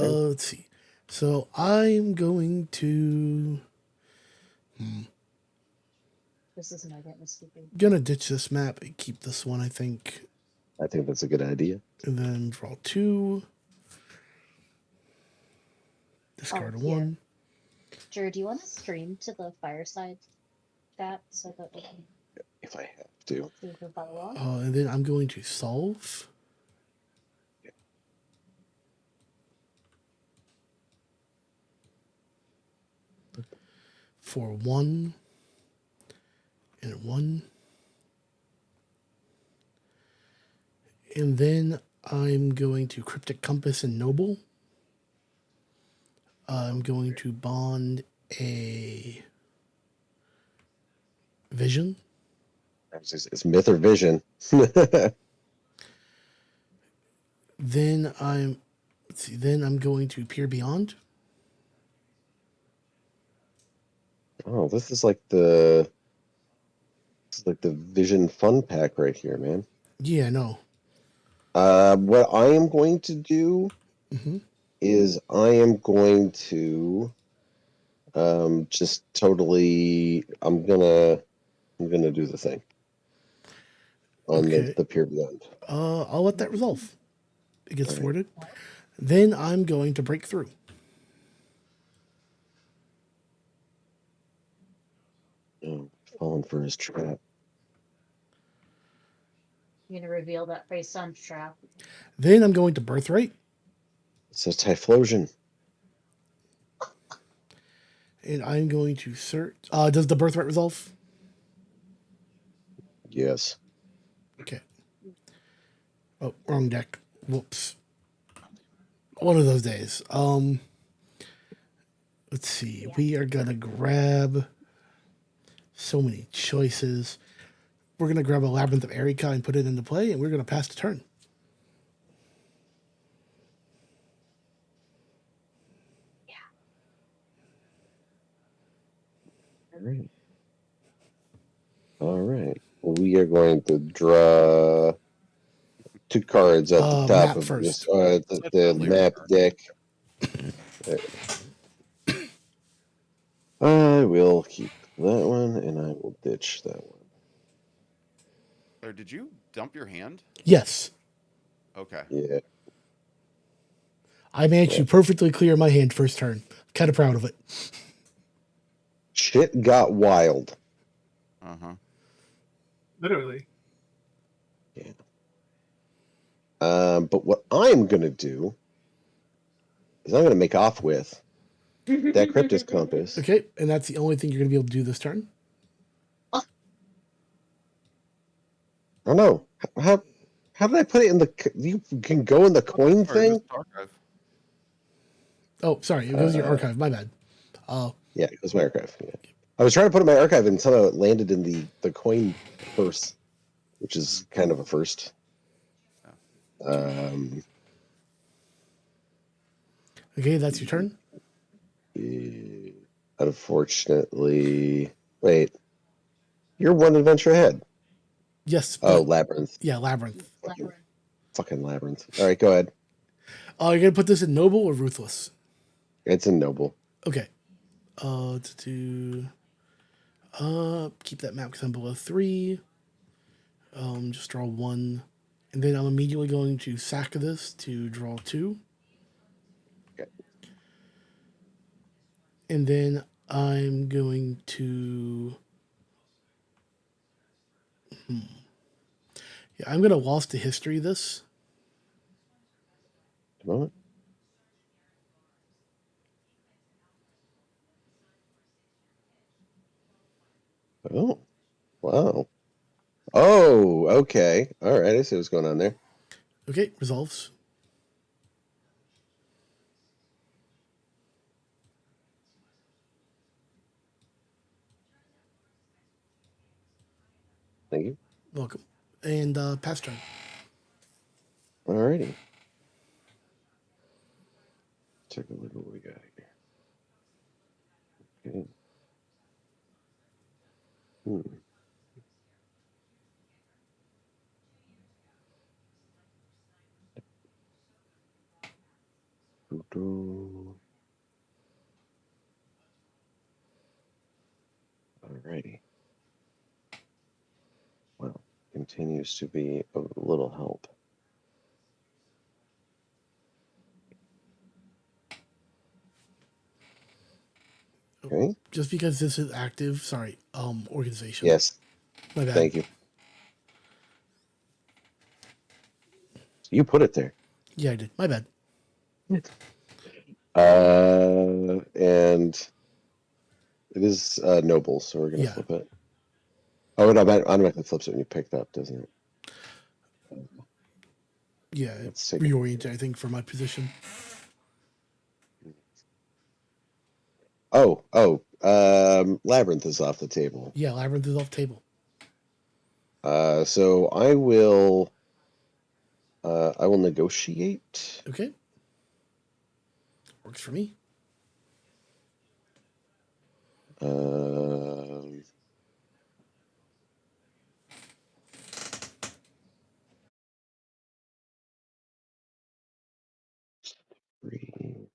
Let's see. So I'm going to This is my getting stupid. gonna ditch this map and keep this one, I think, I think that's a good idea. and then draw 2. Discard yeah. 1. Jared, do you want to stream to the fireside chat so that we can If I have to. see who follow along? And then I'm going to solve. For 1 and 1. And then I'm going to Cryptic Compass and Noble. I'm going to bond a Vision. It's myth or vision. Then I'm going to Peer Beyond. Oh, this is like the Vision Fun Pack right here, man. Yeah, no. What I am going to do is I am going to just totally I'm gonna do the thing on the Peer Beyond. I'll let that resolve. It gets thwarted. Then I'm going to break through. Oh, falling for his trap. You're gonna reveal that face sun's trap. Then I'm going to Birthright. It's a Typhlosion. And I'm going to search. Does the Birthright resolve? Yes. Okay. Oh, wrong deck. Whoops. One of those days. Let's see. We are gonna grab so many choices. We're gonna grab a Labyrinth of Erika and put it into play, and we're gonna pass the turn. Yeah. All right. We are going to draw 2 cards at the top Map of first. the map deck. I will keep that one, and I will ditch that one. Or did you dump your hand? Yes. Okay. Yeah. I managed to perfectly clear my hand first turn. Kind of proud of it. Shit got wild. Literally. Yeah. But what I'm gonna do is I'm gonna make off with that Cryptus Compass. Okay, and that's the only thing you're gonna be able to do this turn. Oh no! How did I put it in the? You can go in the coin thing. Oh, sorry, it goes to your archive. My bad. Yeah, it was my archive. Yeah. I was trying to put it in my archive, and somehow it landed in the coin purse, which is kind of a first. Okay, that's your turn. Unfortunately, wait. You're one adventure ahead. Yes. Oh, Labyrinth. Yeah, Labyrinth. Fucking Labyrinth. All right, go ahead. You're gonna put this in Noble or Ruthless? It's in Noble. Okay. To do. Keep that map because I'm below 3. Just draw 1, and then I'm immediately going to sack this to draw 2. Okay. And then I'm going to. Yeah, I'm gonna Lost to History this. A moment. Oh, wow. Oh, okay. All right. I see what's going on there. Okay, resolves. Thank you. Welcome. And pass turn. All righty. Take a look at what we got here. Okay. do. Alrighty. Well, continues to be a little help. Okay. Just because this is active, sorry, organization. Yes. My bad. Thank you. You put it there. Yeah, I did. My bad. And it is noble, so we're gonna Yeah. flip it. Oh no, that automatically flips it when you pick it up, doesn't it? Yeah, it Let's take it. reoriented, I think, for my position. Oh, Labyrinth is off the table. Yeah, Labyrinth is off table. So I will negotiate. Okay. Works for me. Um, three.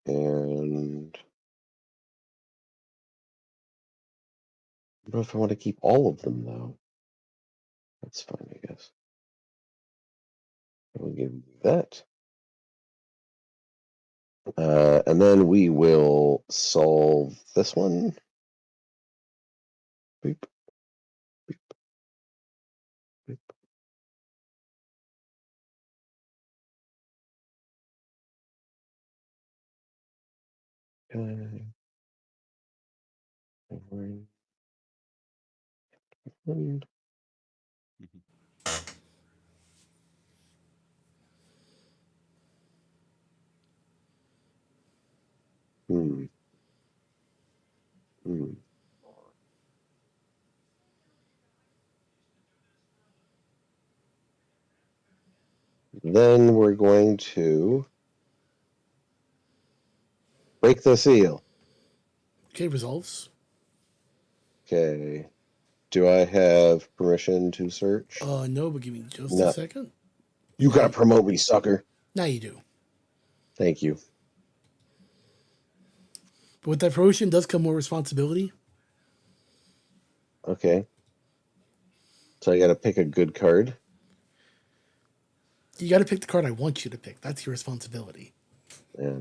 And I don't know if I want to keep all of them though. That's fine, I guess. I will give you that. And then we will solve this one. Beep, beep, beep. Okay. And hmm. Hmm. Then we're going to break the seal. Okay, resolves. Okay. Do I have permission to search? No, but give me just No. a second. You gotta promote me, sucker. Now you do. Thank you. But with that promotion does come more responsibility. Okay. So I gotta pick a good card. You got to pick the card I want you to pick. That's your responsibility. Yeah.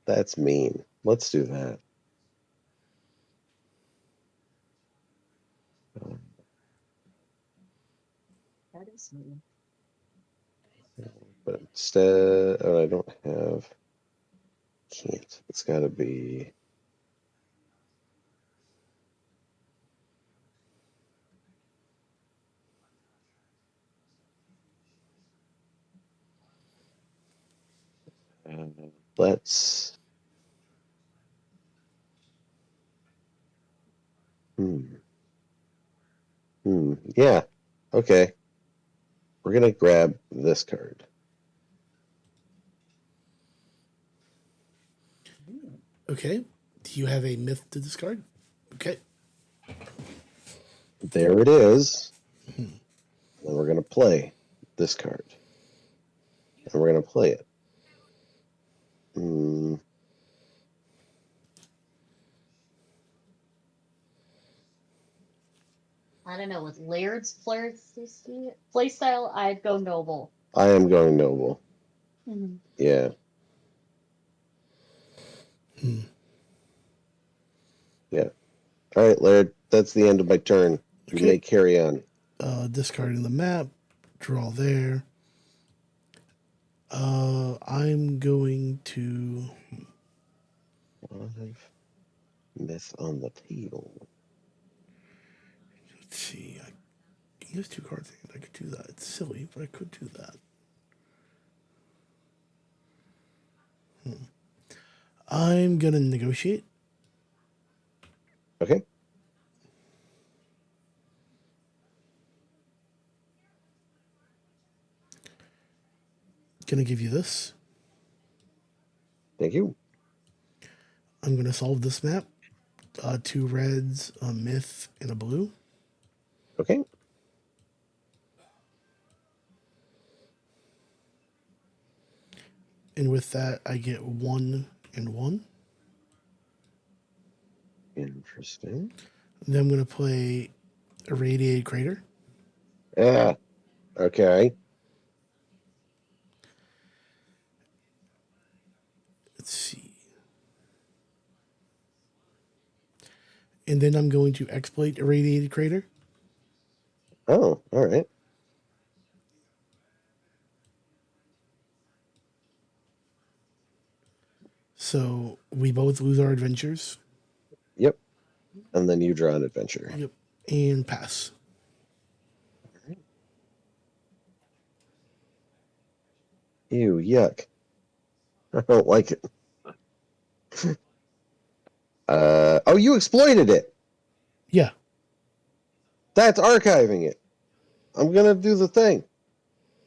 That's mean. Let's do that. That is me. But instead, oh, I don't have. Can't. It's gotta be. Let's. Hmm. Yeah. Okay. We're gonna grab this card. Okay. Do you have a myth to discard? Okay. There it is. And we're gonna play this card. And we're gonna play it. Hmm. I don't know, with Laird's playstyle, I'd go noble. I am going noble. Mhm. Yeah. Yeah. All right, Laird. That's the end of my turn. You Okay. may carry on. Discarding the map. Draw there. I'm going to. 5 myth on the table. Let's see. I can use 2 cards. I could do that. It's silly, but I could do that. I'm gonna negotiate. Okay. Gonna give you this. Thank you. I'm gonna solve this map. 2 reds, a myth, and a blue. Okay. And with that, I get 1 and 1. Interesting. Then I'm gonna play Irradiated Crater. Yeah. Okay. Let's see. And then I'm going to exploit Irradiated Crater. Oh, all right. So we both lose our adventures. Yep. And then you draw an adventure. Yep. And pass. Ew, yuck. I don't like it. Oh, you exploited it. Yeah. That's archiving it. I'm gonna do the thing.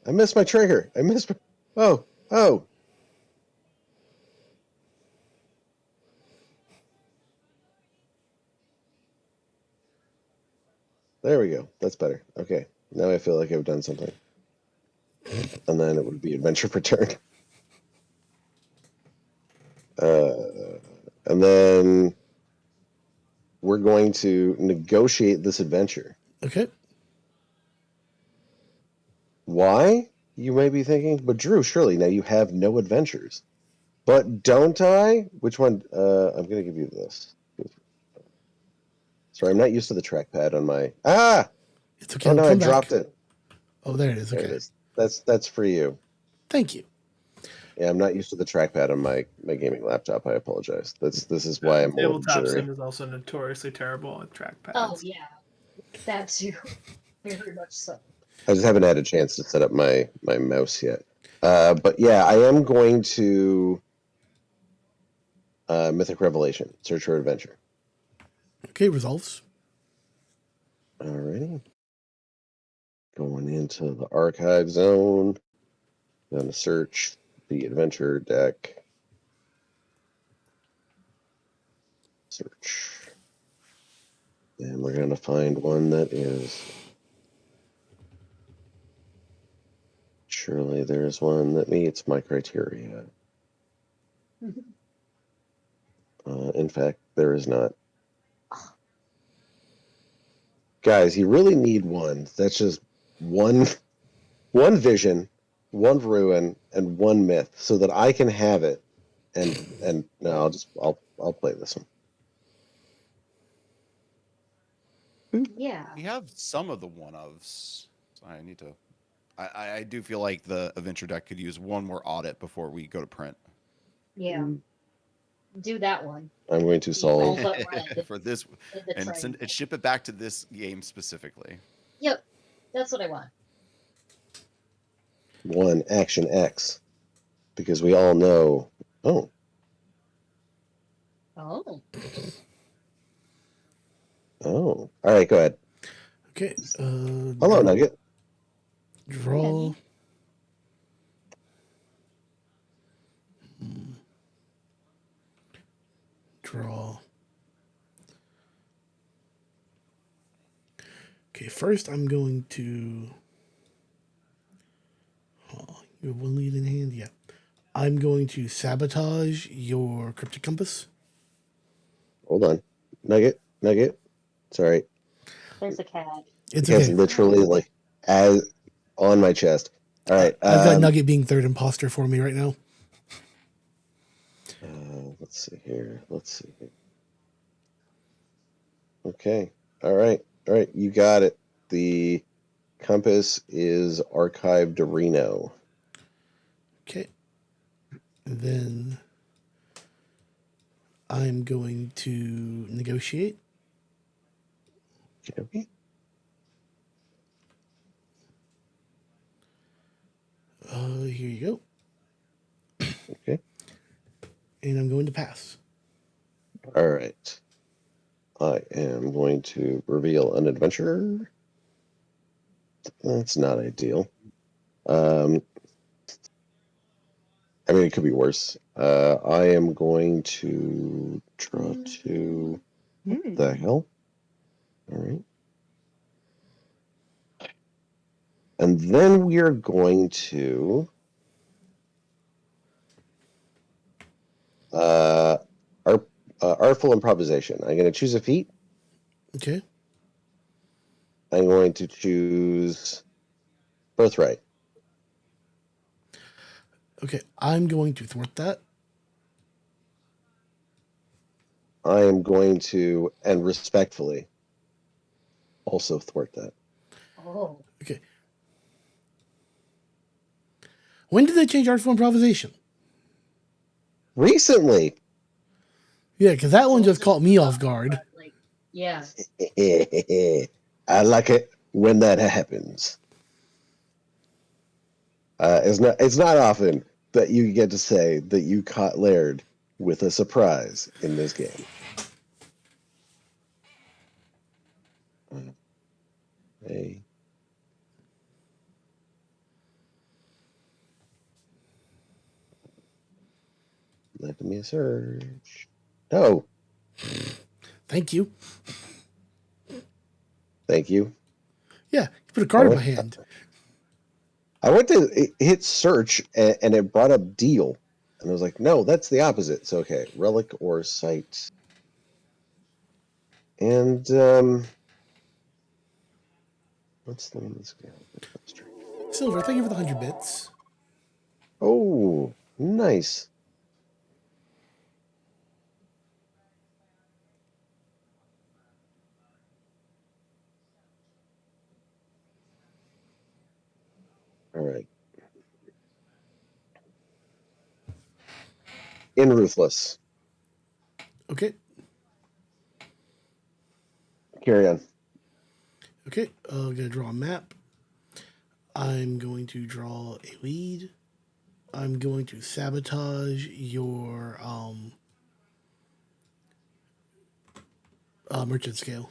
I missed my trigger. I missed my... Oh. There we go. That's better. Okay. Now I feel like I've done something. And then it would be adventure per turn. And then we're going to negotiate this adventure. Okay. Why? You may be thinking, but Drew, surely now you have no adventures. But don't I? Which one? I'm going to give you this. Sorry, I'm not used to the trackpad on my... Ah! It's okay. Oh, I'll no, I come back. dropped it. Oh, there it is. There Okay. it is. That's for you. Thank you. Yeah, I'm not used to the trackpad on my gaming laptop. I apologize. This is why I'm more Tabletop jittery. sim is also notoriously terrible at trackpads. Oh yeah, that too. Very much so. I just haven't had a chance to set up my mouse yet. But yeah, I am going to Mythic Revelation, Search for Adventure. Okay, resolves. Alrighty. Going into the archive zone. Going to search the adventure deck. Search. And we're going to find one that is... Surely there's one that meets my criteria. In fact, there is not. Guys, you really need one. That's just one vision, one ruin, and one myth, so that I can have it. And no, I'll play this one. Yeah. We have some of the one-ofs. So I need to... I do feel like the adventure deck could use one more audit before we go to print. Yeah. Do that one. I'm going to All solve but red For this, in the and triangle. ship it back to this game specifically. Yep. That's what I want. one action X, because we all know. Oh, Oh. all right, go ahead. Okay. Hello, Nugget. Draw. Draw. Okay, first I'm going to... Oh, you have one lead in hand? Yeah. I'm going to sabotage your Cryptic Compass. Hold on, Nugget. Sorry, There's a cat. It's because okay. literally like as on my chest. All right, I've got Nugget being third imposter for me right now. Let's see here. Okay. All right. You got it. The compass is archived to Reno. Okay. And then I'm going to negotiate. Okay. Here you go. Okay. And I'm going to pass. All right. I am going to reveal an adventure. That's not ideal. I mean, it could be worse. I am going to draw two. What the hell? All right. And then we are going to artful improvisation. I'm going to choose a feat. Okay. I'm going to choose birthright. Okay. I'm going to thwart that. I am going to, and respectfully, also thwart that. Oh, Okay. When did they change Artful Improvisation? Recently, Yeah, because that one so just caught me off guard. like, yeah. I like it when that happens. It's not often that you get to say that you caught Laird with a surprise in this game. Hey. Let me search. No, Thank you. thank you. Yeah, you put a I card in my went, hand. I went to hit search and it brought up deal. And I was like, no, that's the opposite. So, okay, relic or site. And what's the name of this game? Silver, thank you for the 100 bits. Oh, nice. All right. In Ruthless. Okay. Carry on. Okay. I'm going to draw a map. I'm going to draw a lead. I'm going to sabotage your merchant scale.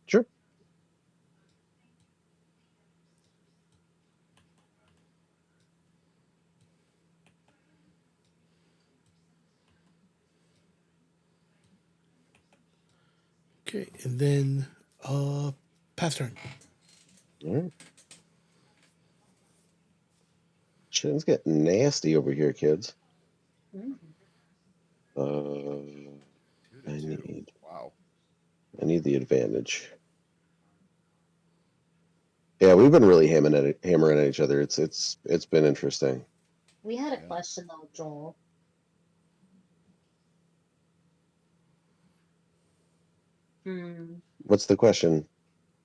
Sure. Okay, and then pass turn. All right. Shit's getting nasty over here, kids. Mm. Uh, 2 to 2. need- Wow. I need the advantage. Yeah, we've been really hammering at each other. It's been interesting. We had a Yeah. question though, Joel. Hmm. What's the question?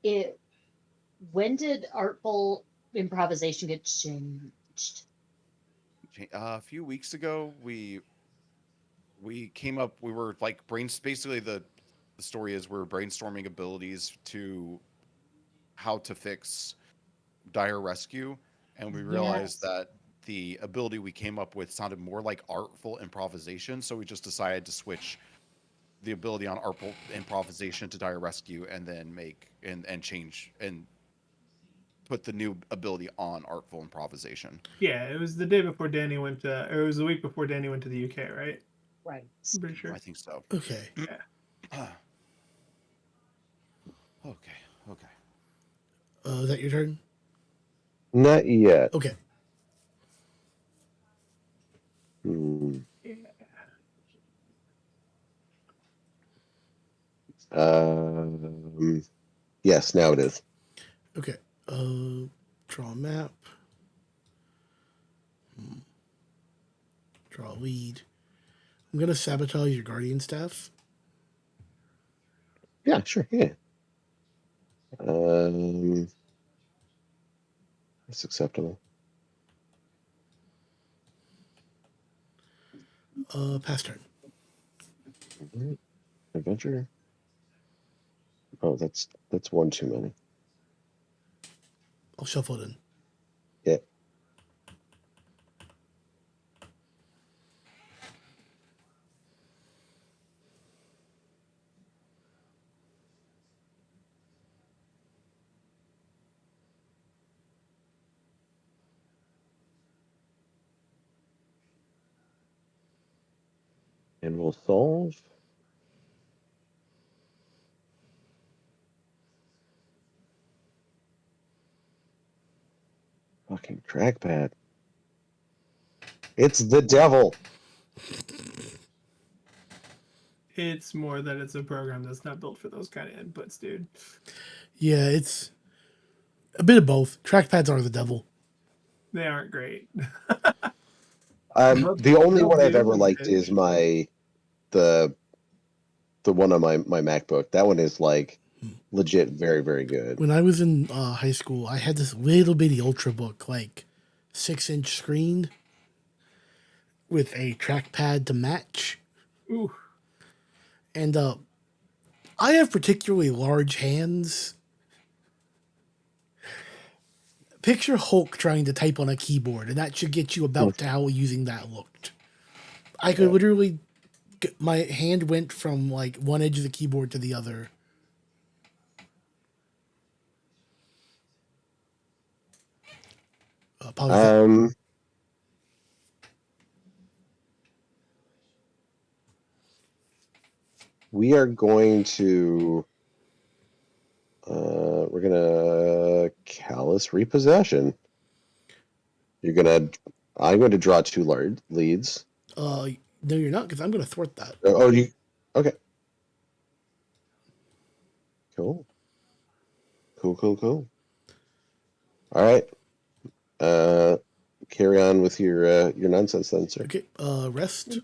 It when did artful improvisation get changed? A few weeks ago, we came up. We were like basically the story is we're brainstorming abilities to how to fix dire rescue, and we realized Yes. that the ability we came up with sounded more like artful improvisation, so we just decided to switch the ability on artful improvisation to dire rescue, and then make and change and put the new ability on artful improvisation. Yeah, it was the day before Danny went to, or it was the week before Danny went to the UK, right? Right. I'm pretty I sure. think so. Okay. Yeah. Okay. Okay. Is that your turn? Not yet. Okay. Hmm. Yeah. Yes, now it is. Okay. Draw a map. Draw a lead. I'm gonna sabotage your guardian staff. Yeah, sure. Yeah. That's acceptable. Pass turn. All right. Adventure. Oh, that's one too many. I'll shuffle it in. Yeah. And we'll solve. Fucking trackpad. It's the devil. It's more that it's a program that's not built for those kind of inputs, dude. Yeah, it's a bit of both. Trackpads are the devil. They aren't great. The only They'll one I've do ever a liked is bit. the one on my MacBook. That one is like legit very, very good. When I was in high school, I had this little bitty Ultrabook, like 6-inch screen with a trackpad to match. Ooh, And I have particularly large hands. Picture Hulk trying to type on a keyboard, and that should get you about to how using that looked. I could literally, my hand went from like one edge of the keyboard to the other. Apologies. We are going to we're gonna callous repossession. I'm going to draw 2 large leads. No, you're not, because I'm going to thwart that. Okay. Cool. All right. Carry on with your nonsense then, sir. Okay, rest.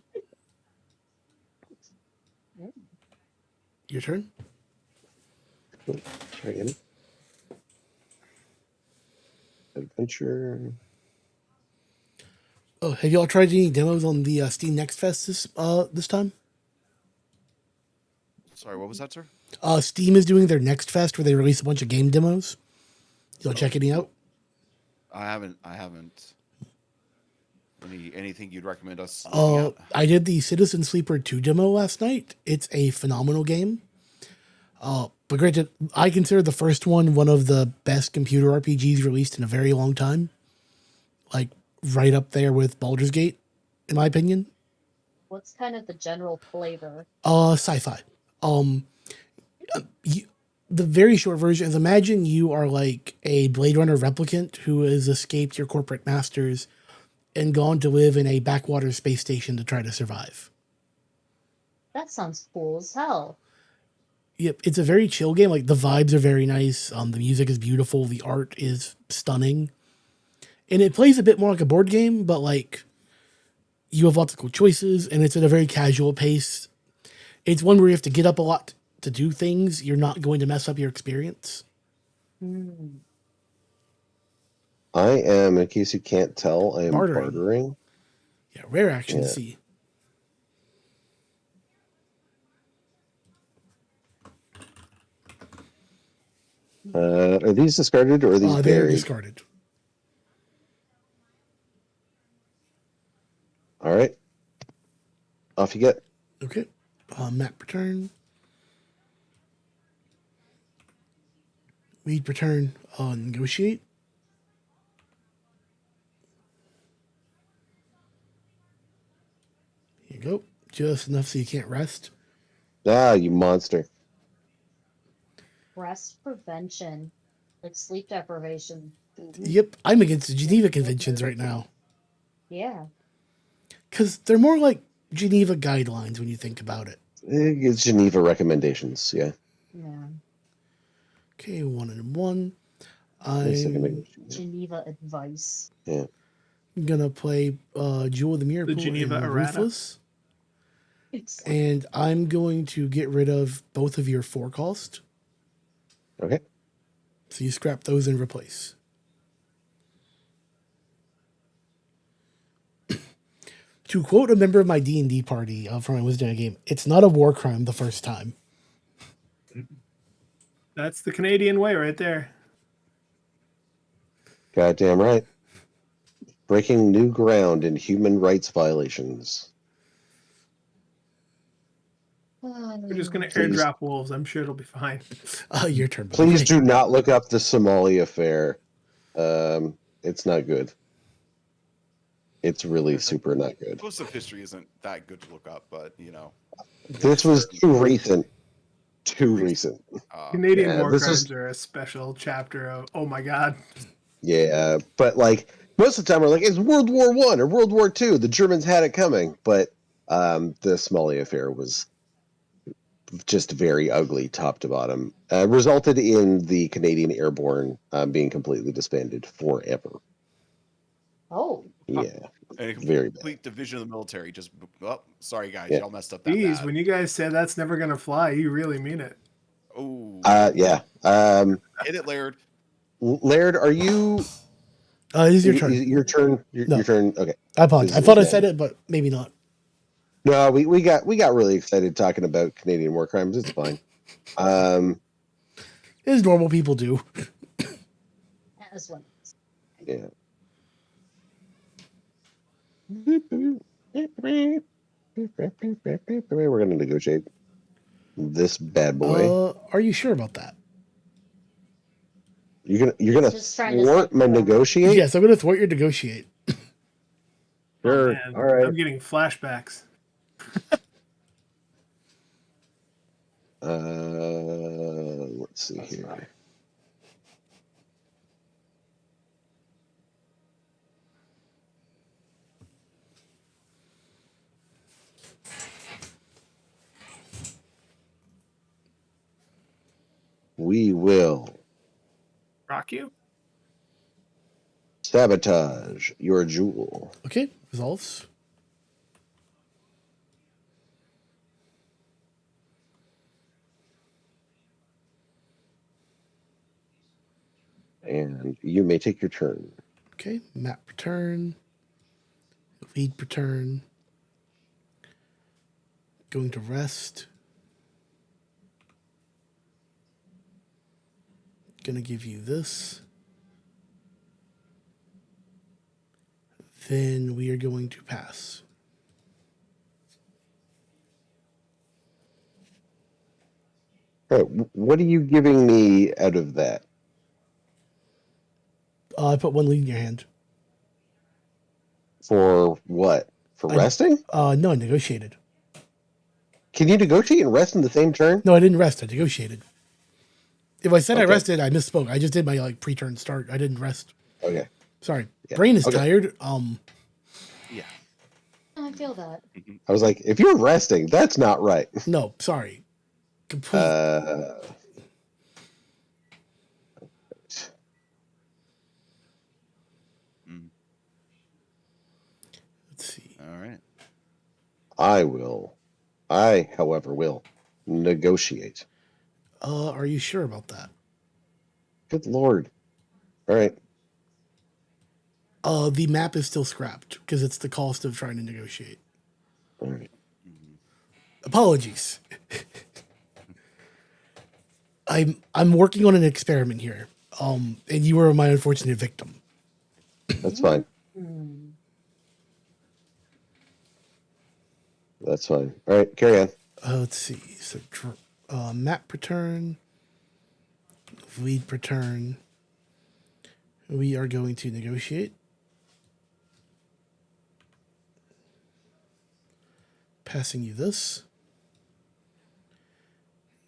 Your turn. Cool. Try again. Adventure. Oh, have y'all tried any demos on the Steam Next Fest this time? Sorry, what was that, sir? Steam is doing their Next Fest where they release a bunch of game demos. Y'all check any out? I haven't. Anything you'd recommend us looking at? I did the Citizen Sleeper 2 demo last night. It's a phenomenal game. But granted, I consider the first one of the best computer RPGs released in a very long time. Like, right up there with Baldur's Gate, in my opinion. What's kind of the general flavor? Sci-fi. The very short version is, imagine you are like a Blade Runner replicant who has escaped your corporate masters and gone to live in a backwater space station to try to survive. That sounds cool as hell. Yep, it's a very chill game. Like, the vibes are very nice. The music is beautiful. The art is stunning. And it plays a bit more like a board game, but like, you have lots of cool choices, and it's at a very casual pace. It's one where you have to get up a lot to do things. You're not going to mess up your experience. I am, in case you can't tell, I am Bartering. bartering. Yeah, rare action to Yeah. see. Are these discarded or are these They're buried? discarded. All right. Off you get. Okay. Map return. Read return. Negotiate. Here you go. Just enough so you can't rest. Ah, you monster. Rest prevention, like sleep deprivation. Yep, I'm against the Geneva Conventions right now. Yeah. Because they're more like Geneva guidelines when you think about it. It's Geneva recommendations, yeah. Yeah. Okay, 1 and 1. Nice second I'm negotiation. Geneva advice. Yeah. gonna play Jewel of the Mirror The Pool Geneva and errata. Ruthless. And I'm going to get rid of both of your 4 cost. Okay. So you scrap those and replace. To quote a member of my D&D party from my Wisdom game, it's not a war crime the first time. That's the Canadian way right there. Goddamn right. Breaking new ground in human rights violations. We're just going to Please. airdrop wolves. I'm sure it'll be fine. Your turn. buddy. Please do not look up the Somali affair. It's not good. It's really super not good. Most of history isn't that good to look up, but you know, This was too recent. Too Recent. recent. Canadian Yeah, war this crimes is- are a special chapter of. Oh my god. Yeah, but like most of the time we're like, it's World War One or World War Two. The Germans had it coming, but the Smalley affair was just very ugly, top to bottom. Resulted in the Canadian Airborne being completely disbanded forever. Oh, Yeah, and a very bad. complete division of the military. Just, oh, sorry guys, Yeah. y'all messed up that Geez, bad. when you guys say that's never gonna fly, you really mean it. Oh, Yeah. hit it, Laird. Laird, are you? It is your turn. Your turn. No. Your turn. Okay. I apologize. I Is thought I that- said it, but maybe not. No, we got really excited talking about Canadian war crimes. It's fine. As normal people do. as one. Yeah. We're gonna negotiate this bad boy. Are you sure about that? You're gonna Just trying to thwart set my the ground. negotiate. Yes, I'm going to thwart your negotiate. Sure. Oh, man. All right. I'm getting flashbacks. Let's see here. We will Rock you? sabotage your jewel. Okay, resolves. And you may take your turn. Okay, map return. Lead return. Going to rest. Gonna give you this. Then we are going to pass. All right. What are you giving me out of that? I put one lead in your hand. For what? For resting? No, I negotiated. Can you negotiate and rest in the same turn? No, I didn't rest. I negotiated. If I said I Okay. rested, I misspoke. I just did my pre-turn start. I didn't rest. Okay. Sorry. Yeah. Brain is Okay. tired. Yeah. I feel that. I was like, if you're resting, that's not right. No, sorry. Complete. Let's see. All right. I, however, will negotiate. Are you sure about that? Good Lord. All right. The map is still scrapped because it's the cost of trying to negotiate. All right. Apologies. I'm working on an experiment here. And you were my unfortunate victim. That's fine. Hmm. That's fine. All right. Carry on. Let's see. So map return, lead return. We are going to negotiate. Passing you this.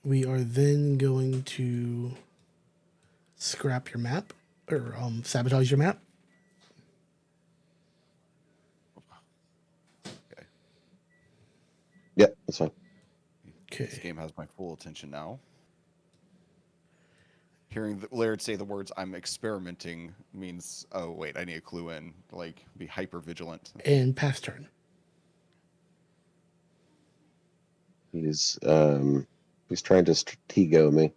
We are then going to scrap your map or sabotage your map. Okay. Yeah, that's fine. This Okay. game has my full attention now. Hearing Laird say the words "I'm experimenting" means, oh wait, I need a clue in. Like, be hyper vigilant. And pass turn. He's trying to stratego me.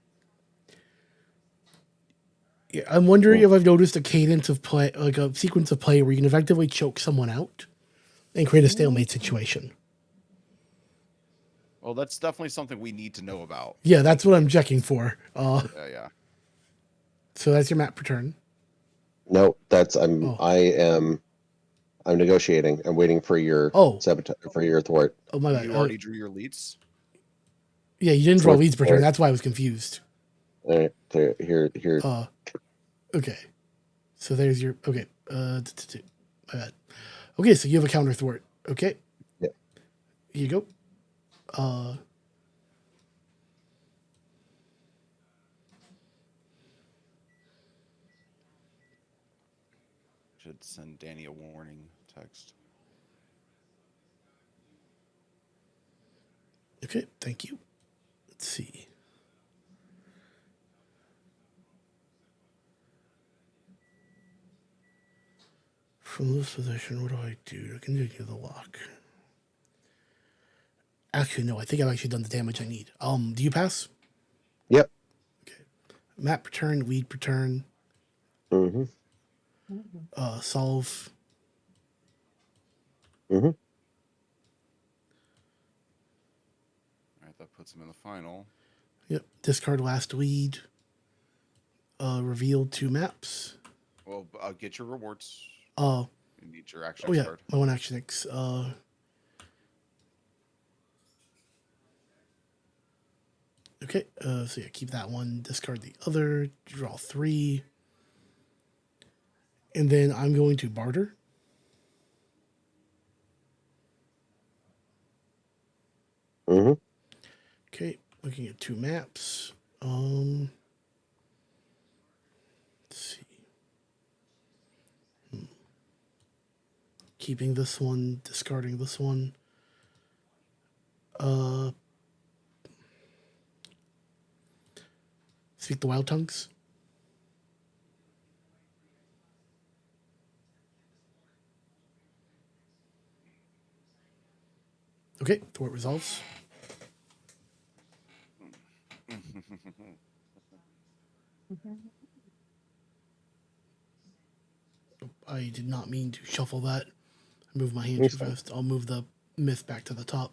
Yeah, I'm wondering if I've noticed a cadence of play, like a sequence of play where you can effectively choke someone out and create a stalemate situation. Well, that's definitely something we need to know about. Yeah, that's what I'm checking for. Yeah. So that's your map return. No, that's Oh. I'm negotiating. I'm waiting for your sabotage, for your thwart. Oh my bad. You already drew your leads. Yeah, you didn't draw Thwart, leads per turn. thwart. That's why I was confused. All right, here. Okay. So there's your okay. My bad. Okay, so you have a counter thwart. Okay. Yep. Here you go. Should send Danny a warning text. Okay, thank you. Let's see. From this position, what do I do to continue the lock? Actually, no, I think I've actually done the damage I need. Do you pass? Yep. Okay. Map return, weed return, Mm-hmm. solve. Mm-hmm. All right, that puts him in the final. Yep. Discard last weed. Reveal 2 maps. Well, get your rewards. Uh, You need your action oh yeah, card. my one action X. Okay, so yeah, keep that one, discard the other, draw 3. And then I'm going to barter. Mm-hmm. Okay, looking at 2 maps. Let's see. Keeping this one, discarding this one. Speak the Wild Tongues. Okay, thwart resolves. I did not mean to shuffle that. I moved my hand too It's fine. fast. I'll move the myth back to the top.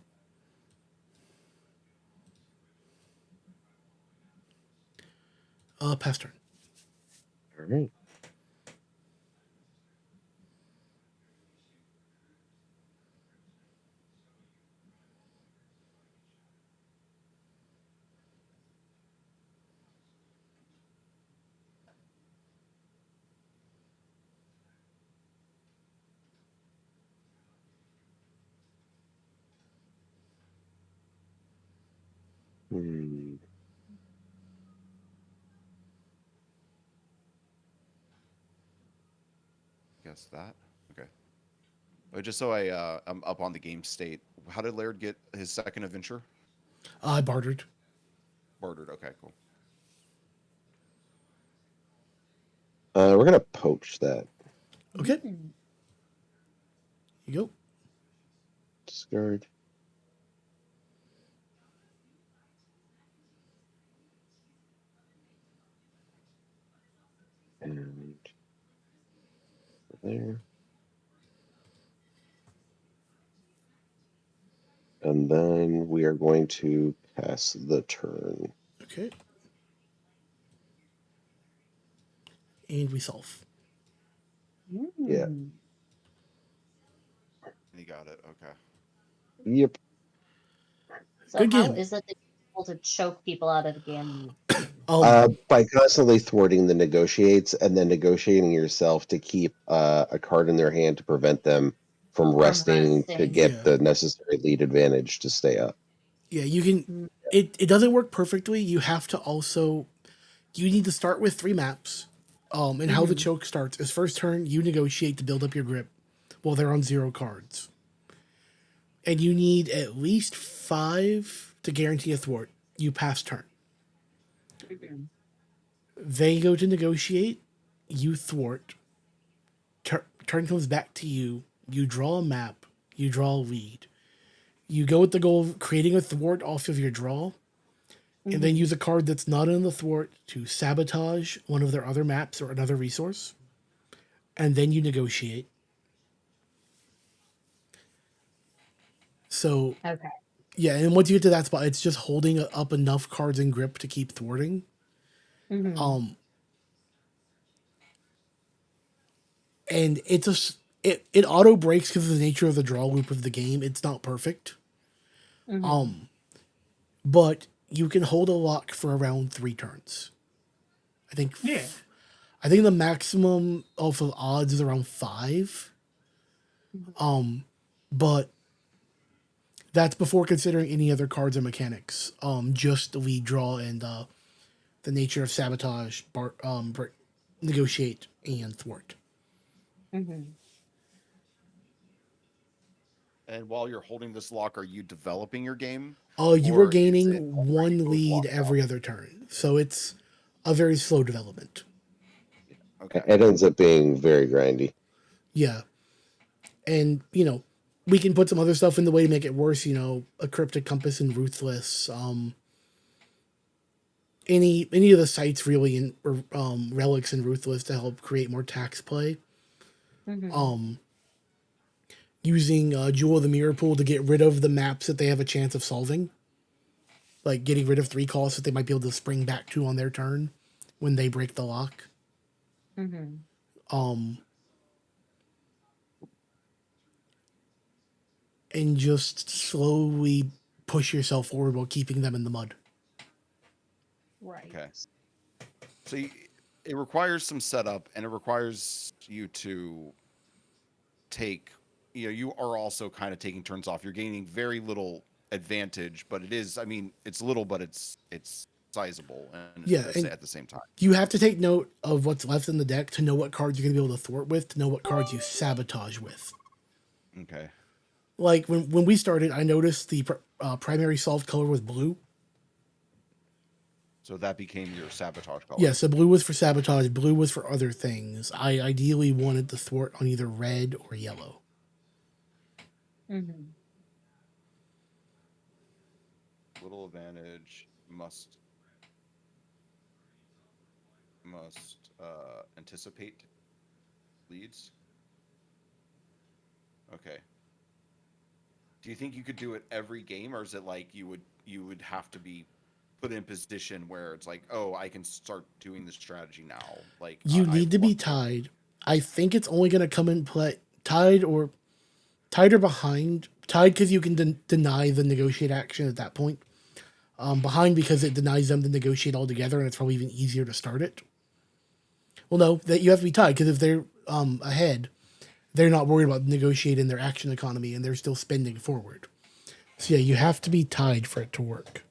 Pass turn. All right. Hmm. Guess that. Okay. Just so I'm up on the game state. How did Laird get his second adventure? I bartered. Bartered. Okay, cool. We're gonna poach that. Okay. You go. Discard. And there. And then we are going to pass the turn. Okay. And we solve. Yeah. He got it. Okay. Yep. So Good how game. is it that you're able to choke people out of the game? By constantly thwarting the negotiates and then negotiating yourself to keep a card in their hand to prevent them from resting to resting. get Yeah. the necessary lead advantage to stay up. Yeah, you can. It doesn't work perfectly. You have to also. You need to start with 3 maps. And how the choke starts is first turn, you negotiate to build up your grip while they're on 0 cards. And you need at least 5 to guarantee a thwart. You pass turn. They go to negotiate, you thwart. Turn comes back to you. You draw a map. You draw a lead. You go with the goal of creating a thwart off of your draw, and then use a card that's not in the thwart to sabotage one of their other maps or another resource. And then you negotiate. So, Okay. yeah, and once you get to that spot, it's just holding up enough cards in grip to keep thwarting. And it's it auto breaks because of the nature of the draw loop of the game. It's not perfect. But you can hold a lock for around 3 turns. I think Yeah. I think the maximum of odds is around 5. But that's before considering any other cards or mechanics. Just the lead draw and the nature of sabotage, negotiate, and thwart. Mm-hmm. And while you're holding this lock, are you developing your game? You Or are is gaining it already one both lead locked every up? other turn, so it's a very slow development. Okay. It ends up being very grindy. Yeah, and we can put some other stuff in the way to make it worse. A cryptic compass and ruthless. Any of the sites really in or relics and ruthless to help create more tax play. Mm-hmm. Using Jewel of the Mirror Pool to get rid of the maps that they have a chance of solving, like getting rid of 3 costs that they might be able to spring back to on their turn when they break the lock. Mm-hmm. And just slowly push yourself forward while keeping them in the mud. Right. Okay. So it requires some setup, and it requires you to take. You are also kind of taking turns off. You're gaining very little advantage, but it is. I mean, it's little, but it's sizable, and Yeah, and at the same time. you have to take note of what's left in the deck to know what cards you're going to be able to thwart with, to know what cards you sabotage with. Okay. Like when we started, I noticed the primary solved color was blue. So that became your sabotage color. Yeah, so blue was for sabotage, blue was for other things. I ideally wanted to thwart on either red or yellow. Mm-hmm. Little advantage must anticipate leads. Okay. Do you think you could do it every game, or is it like you would have to be put in position where it's like, oh, I can start doing this strategy now? Like You I've need to be lucked out. tied. I think it's only going to come in play tied or behind. Tied because you can deny the negotiate action at that point. Behind because it denies them to negotiate altogether, and it's probably even easier to start it. Well, no, that you have to be tied because if they're ahead, they're not worried about negotiating their action economy, and they're still spending forward. So yeah, you have to be tied for it to work.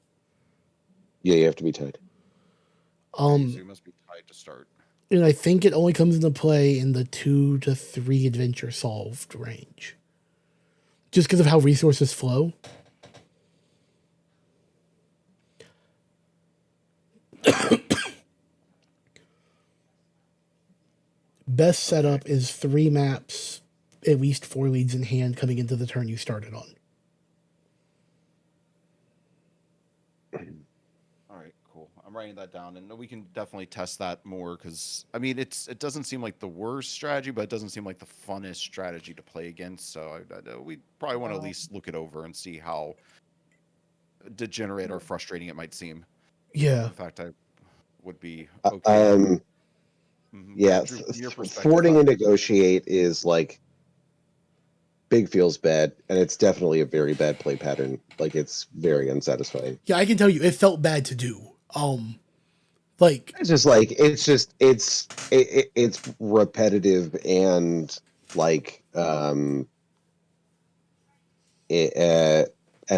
Yeah, you have to be tied. Okay, so you must be tied to start. And I think it only comes into play in the 2 to 3 adventure solved range, just because of how resources flow. Best setup is 3 maps, at least 4 leads in hand coming into the turn you started on. All right, cool. I'm writing that down, and we can definitely test that more because I mean, it doesn't seem like the worst strategy, but it doesn't seem like the funnest strategy to play against. So we probably want to at least look it over and see how degenerate or frustrating it might seem. Yeah. In fact, I would be okay. Yeah, Drew, from your perspective, thwarting and negotiate is like big feels bad, and it's definitely a very bad play pattern. Like it's very unsatisfying. Yeah, I can tell you it felt bad to do. Like It's just like it's repetitive and like and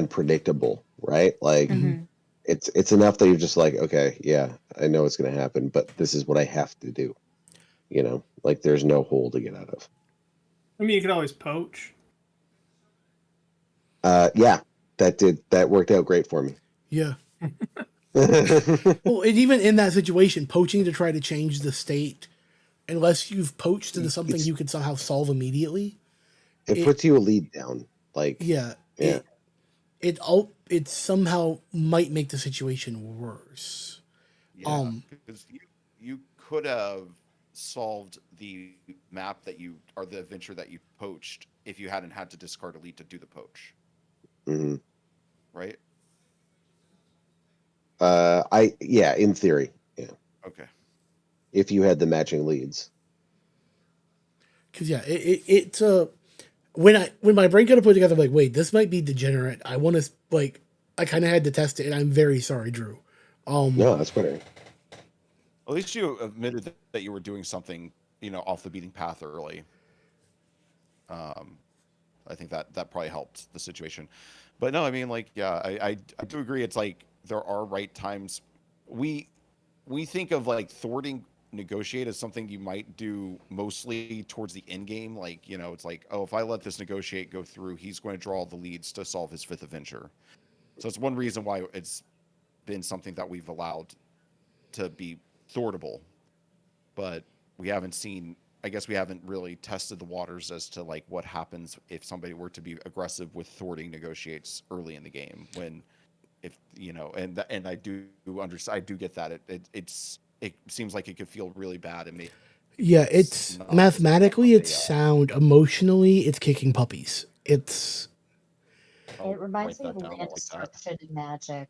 predictable, right? Like Mm-hmm. it's enough that you're just like, okay, yeah, I know it's going to happen, but this is what I have to do. Like there's no hole to get out of. I mean, you could always poach. Yeah, that worked out great for me. yeah. Well, and even in that situation, poaching to try to change the state, unless you've poached into something you could somehow solve immediately. It puts you a lead down. Like Yeah. yeah. It somehow might make the situation worse. yeah, because you could have solved the map that you or the adventure that you poached if you hadn't had to discard a lead to do the poach, Mm-hmm. right? In theory, yeah. Okay. If you had the matching leads. Because yeah, it's when my brain kind of put together, I'm like, wait, this might be degenerate. I want to like, I kind of had to test it, and I'm very sorry, Drew. No, that's better. At least you admitted that you were doing something, off the beaten path early. I think that probably helped the situation. But no, I mean, like, yeah, I do agree. It's like there are right times. We we think of like thwarting negotiate as something you might do mostly towards the end game. Like, it's like, oh, if I let this negotiate go through, he's going to draw the leads to solve his fifth adventure. So it's one reason why it's been something that we've allowed to be thwartable, but we haven't seen. I guess we haven't really tested the waters as to like what happens if somebody were to be aggressive with thwarting negotiates early in the game. When, if and I do get that it seems like it could feel really bad and maybe Yeah, it's it's not mathematically, it's yeah, sound. Emotionally, it's kicking puppies. It's I'll It write reminds me of that down. I land like that. destruction in Magic.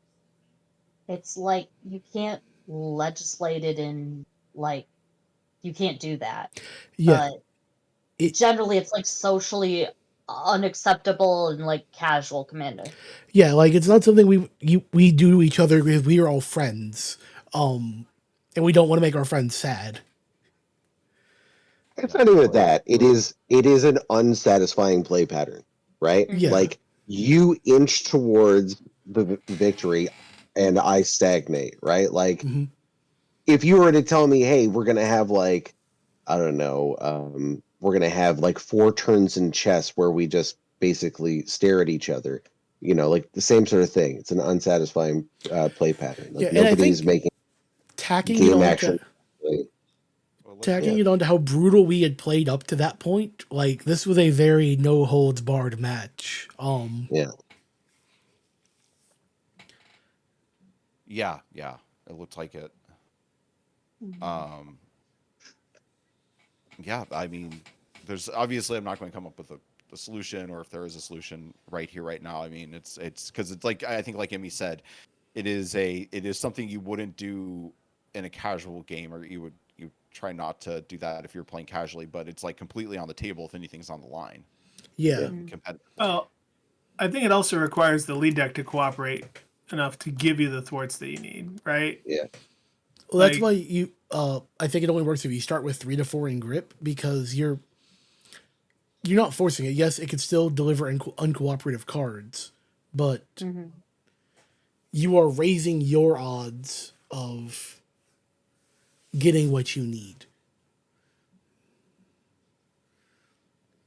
It's like you can't legislate it in, like, you can't do that. yeah, But it generally, it's like socially unacceptable and like casual, Commander. yeah, like it's not something we do to each other because we are all friends. And we don't want to make our friends sad. It's Yeah, not even totally. that. It is an unsatisfying play pattern, right? Mhm. Yeah. Like you inch towards the victory and I stagnate, right? Like Hmm. if you were to tell me, hey, we're gonna have like, I don't know, we're gonna have like 4 turns in chess where we just basically stare at each other, like the same sort of thing. It's an unsatisfying play pattern. Yeah, Like and I nobody's think making tacking it game onto action play. Well, let's Yeah. tacking it onto how brutal we had played up to that point, like this was a very no holds barred match. Yeah. yeah, it looks like it. Mhm. um yeah, I mean, there's obviously I'm not going to come up with a solution, or if there is a solution right here right now. I mean, it's because it's like, I think like Emmy said, it is something you wouldn't do in a casual game, or you try not to do that if you're playing casually, but it's like completely on the table if anything's on the line Yeah. Mhm. competitively. Well, I think it also requires the lead deck to cooperate enough to give you the thwarts that you need, right? Yeah. Well, that's Like, why I think it only works if you start with 3 to 4 in grip because you're not forcing it. Yes, it could still deliver uncooperative cards, but Mhm. you are raising your odds of getting what you need.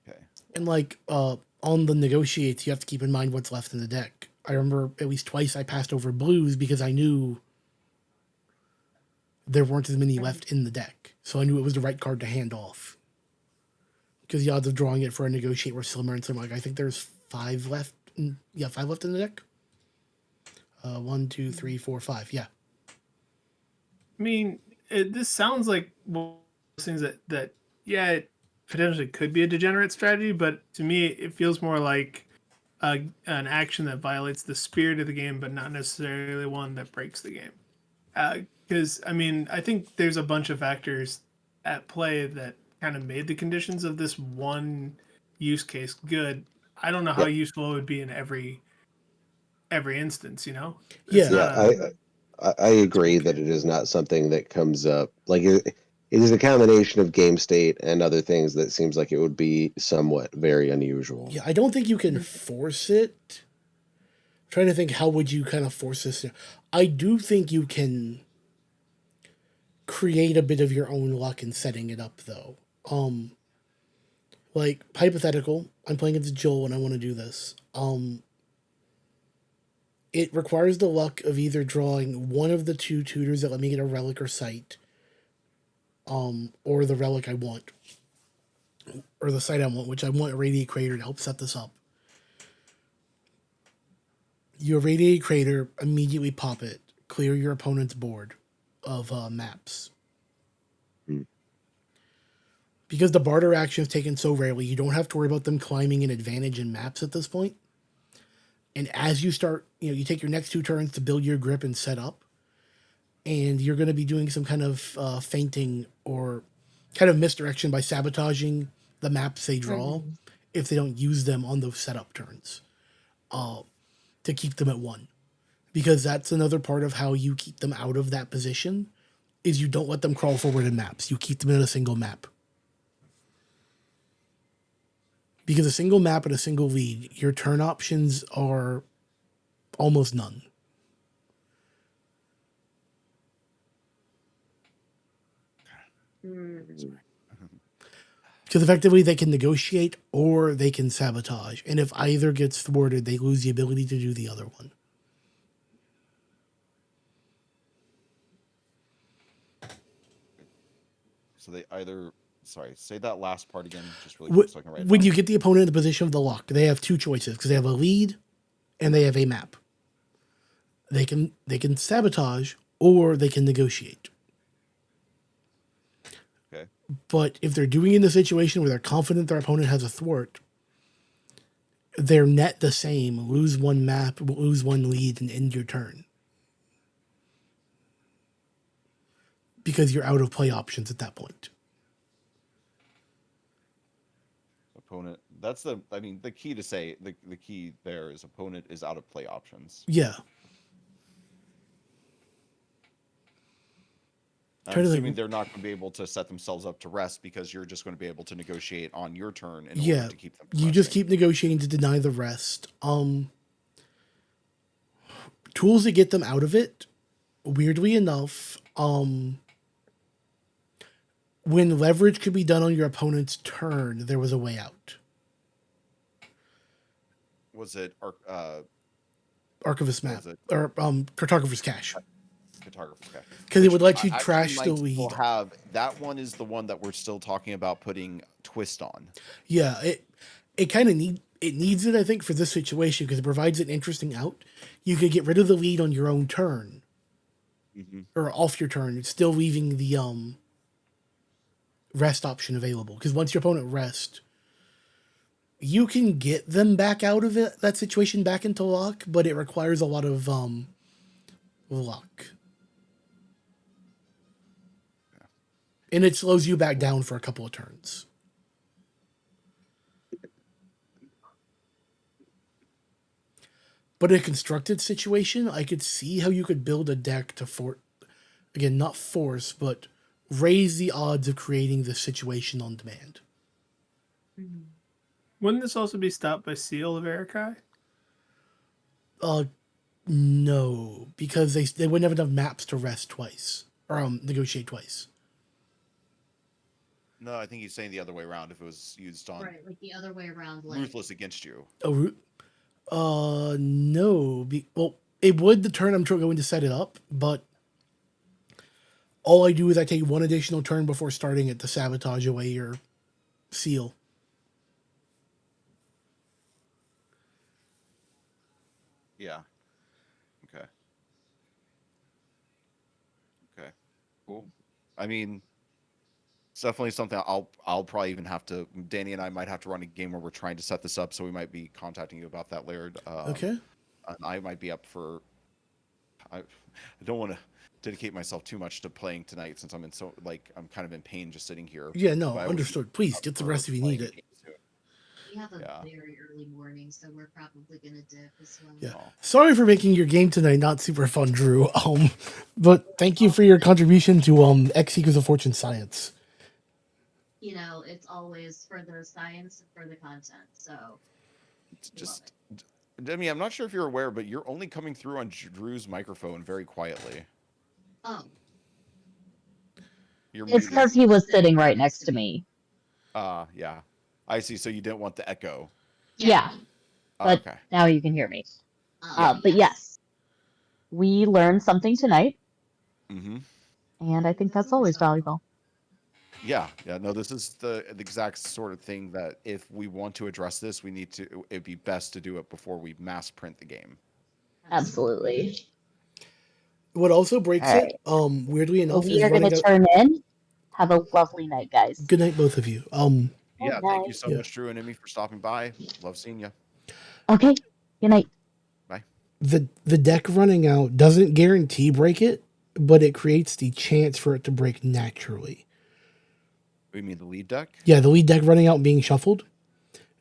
Okay. And like on the negotiates, you have to keep in mind what's left in the deck. I remember at least twice I passed over blues because I knew there weren't as many Mhm. left in the deck. So I knew it was the right card to hand off. Because the odds of drawing it for a negotiate were slimmer and slimmer. Like I think there's 5 left. Yeah, 5 left in the deck. 1, 2, 3, 4, 5. Yeah. I mean, this sounds like one of those things that yeah, it potentially could be a degenerate strategy, but to me, it feels more like an action that violates the spirit of the game, but not necessarily one that breaks the game. Because I mean, I think there's a bunch of factors at play that kind of made the conditions of this one use case good. I don't know how Yeah. useful it would be in every instance. It's Yeah. not Yeah. a I agree that toolkit. it is not something that comes up like it is a combination of game state and other things that seems like it would be somewhat very unusual. Yeah, I don't think you can force it. I'm trying to think how would you kind of force this. I do think you can create a bit of your own luck in setting it up though. Like hypothetical, I'm playing against Joel and I want to do this. It requires the luck of either drawing one of the 2 tutors that let me get a relic or sight, or the relic I want, or the site I want, which I want a Radiate Crater to help set this up. You Radiate Crater, immediately pop it, clear your opponent's board of maps. Hmm. Because the barter action is taken so rarely, you don't have to worry about them climbing an advantage in maps at this point. And as you start, you take your next 2 turns to build your grip and set up, and you're going to be doing some kind of feinting or kind of misdirection by sabotaging the maps they draw Mhm. if they don't use them on those setup turns to keep them at 1. Because that's another part of how you keep them out of that position is you don't let them crawl forward in maps. You keep them in a single map. Because a single map and a single lead, your turn options are almost none. Because effectively they can negotiate or they can sabotage. And if either gets thwarted, they lose the ability to do the other one. So they either, sorry, say that last part again, just really Wh- quick so I can write it When down. you get the opponent in the position of the lock, they have two choices because they have a lead and they have a map. They can sabotage or they can negotiate. Okay. But if they're doing it in a situation where they're confident their opponent has a thwart, they're net the same. Lose one map, lose one lead, and end your turn. Because you're out of play options at that point. Opponent. That's the, I mean, the key to say, the key there is opponent is out of play options. Yeah. I'm Trying to think- assuming they're not going to be able to set themselves up to rest because you're just going to be able to negotiate on your turn in Yeah, order to keep them from you just resting. keep negotiating to deny the rest. Tools to get them out of it, weirdly enough, when leverage could be done on your opponent's turn, there was a way out. Was it Archivist map Was it- or cartographer's cache, Photographer's Cache? because it Which would let you I actually trash the might still lead. have that one is the one that we're still talking about putting twist on. Yeah, it kind of needs it, I think, for this situation because it provides an interesting out. You could get rid of the lead on your own turn or off your turn, still leaving the rest option available. Because once your opponent rests, you can get them back out of it, that situation back into lock, but it requires a lot of luck. And it slows you back down for a couple of turns. But in a constructed situation, I could see how you could build a deck to again, not force, but raise the odds of creating the situation on demand. Wouldn't this also be stopped by Seal of Erikai? No, because they wouldn't have enough maps to rest twice or negotiate twice. No, I think he's saying the other way around. If it was used on Right, like the other way around. Like, ruthless against you, No. Well, it would the turn I'm going to set it up, but all I do is I take one additional turn before starting it to sabotage away your seal. yeah. Okay. Okay. Cool. I mean, it's definitely something I'll probably even have to. Danny and I might have to run a game where we're trying to set this up, so we might be contacting you about that, Laird. Okay. And I might be up for. I don't want to dedicate myself too much to playing tonight since I'm I'm kind of in pain just sitting here. Yeah, no, But I would understood. Please get the prefer rest if you need playing it. games soon. we have a Yeah. very early morning, so we're probably gonna dip as well. Yeah. Oh. Sorry for making your game tonight not super fun, Drew. But thank you for your contribution to X Equals of Fortune Science. You know, it's always for the science and for the content. So It's just, I mean, I'm not sure if you're aware, but you're only coming through on Drew's microphone very quietly. oh, You're it's muted. because he was sitting right next to me. Yeah. I see. So you didn't want the echo. Yeah, Oh, but okay. now you can hear me. But yes, we learned something tonight, Mm-hmm. and I think that's always valuable. Yeah. No, this is the exact sort of thing that if we want to address this, it'd be best to do it before we mass print the game. Absolutely. What also breaks All it, weirdly Well, enough, we is are going running to out. turn in. Have a lovely night, guys. Good night, both of you. Yeah. Good Thank you night. so Yeah. much, Drew and Emmy, for stopping by. Love seeing you. Okay. Good night. Bye. The deck running out doesn't guarantee break it, but it creates the chance for it to break naturally. We mean the lead deck? Yeah, the lead deck running out and being shuffled,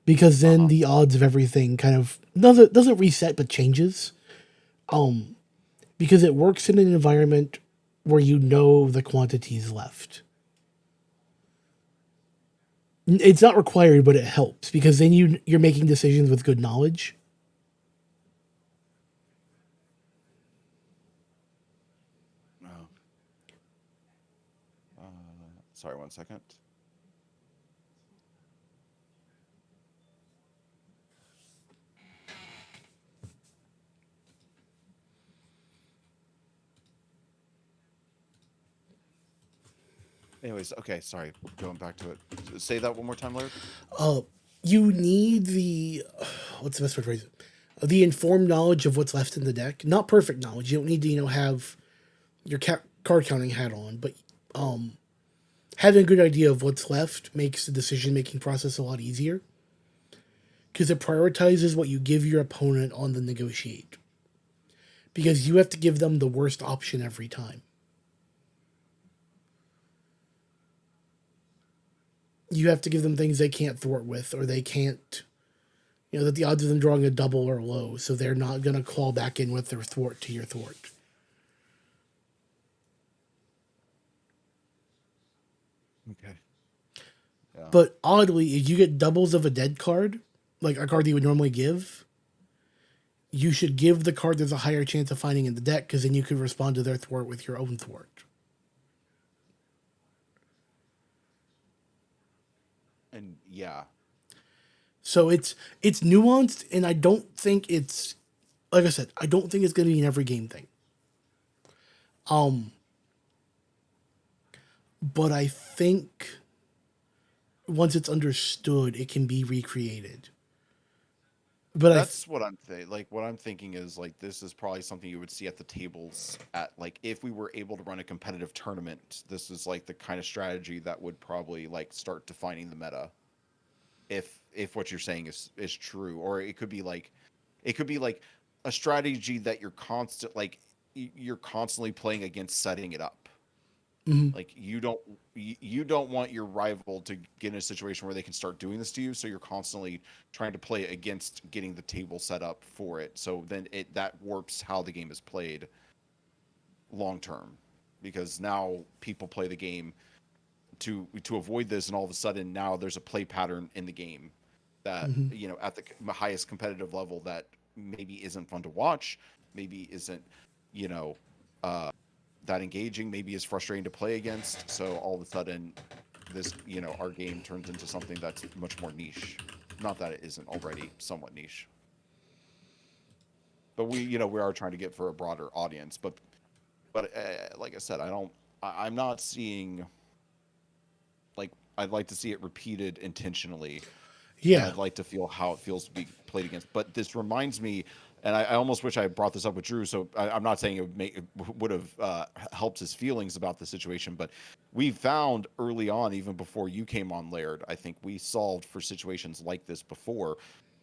because then the odds of everything kind of doesn't reset but changes. Because it works in an environment where you know the quantities left. It's not required, but it helps because then you're making decisions with good knowledge. Oh. Sorry, 1 second. Anyways, okay, sorry. Going back to it. Say that one more time, Laird. You need the what's the best way to phrase it? The informed knowledge of what's left in the deck. Not perfect knowledge. You don't need to have your card counting hat on, but having a good idea of what's left makes the decision making process a lot easier because it prioritizes what you give your opponent on the negotiate. Because you have to give them the worst option every time. You have to give them things they can't thwart with, or they can't, that the odds of them drawing a double are low, so they're not going to claw back in with their thwart to your thwart. Okay. Yeah. But oddly, if you get doubles of a dead card, like a card that you would normally give, you should give the card there's a higher chance of finding in the deck, because then you could respond to their thwart with your own thwart. And yeah. So it's nuanced, and I don't think it's, like I said, I don't think it's going to be an every game thing. But I think once it's understood, it can be recreated. But that's what I'm what I'm thinking is like this is probably something you would see at the tables at like if we were able to run a competitive tournament. This is like the kind of strategy that would probably like start defining the meta. If what you're saying is true, or it could be like a strategy that you're constantly playing against setting it up. Mhm. Like you don't want your rival to get in a situation where they can start doing this to you, so you're constantly trying to play against getting the table set up for it. So then that warps how the game is played long term, because now people play the game to avoid this, and all of a sudden now there's a play pattern in the game that at the highest competitive level that maybe isn't fun to watch, maybe isn't that engaging, maybe is frustrating to play against. So all of a sudden this our game turns into something that's much more niche. Not that it isn't already somewhat niche, but we are trying to get for a broader audience. But like I said, I'm not seeing, like, I'd like to see it repeated intentionally. Yeah. I'd like to feel how it feels to be played against. But this reminds me, and I almost wish I brought this up with Drew. So I'm not saying it would have helped his feelings about the situation, but we found early on, even before you came on, Laird, I think we solved for situations like this before.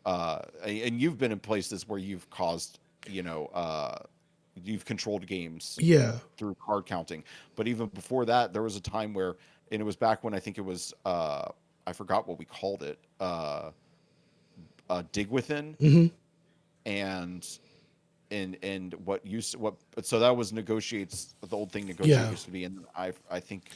And you've been in places where you've caused, you've controlled games Yeah. through card counting. But even before that, there was a time where, and it was back when I think it was, I forgot what we called it, Dig Within, and what used what so that was negotiates, the old thing negotiate Yeah. used to be, and I think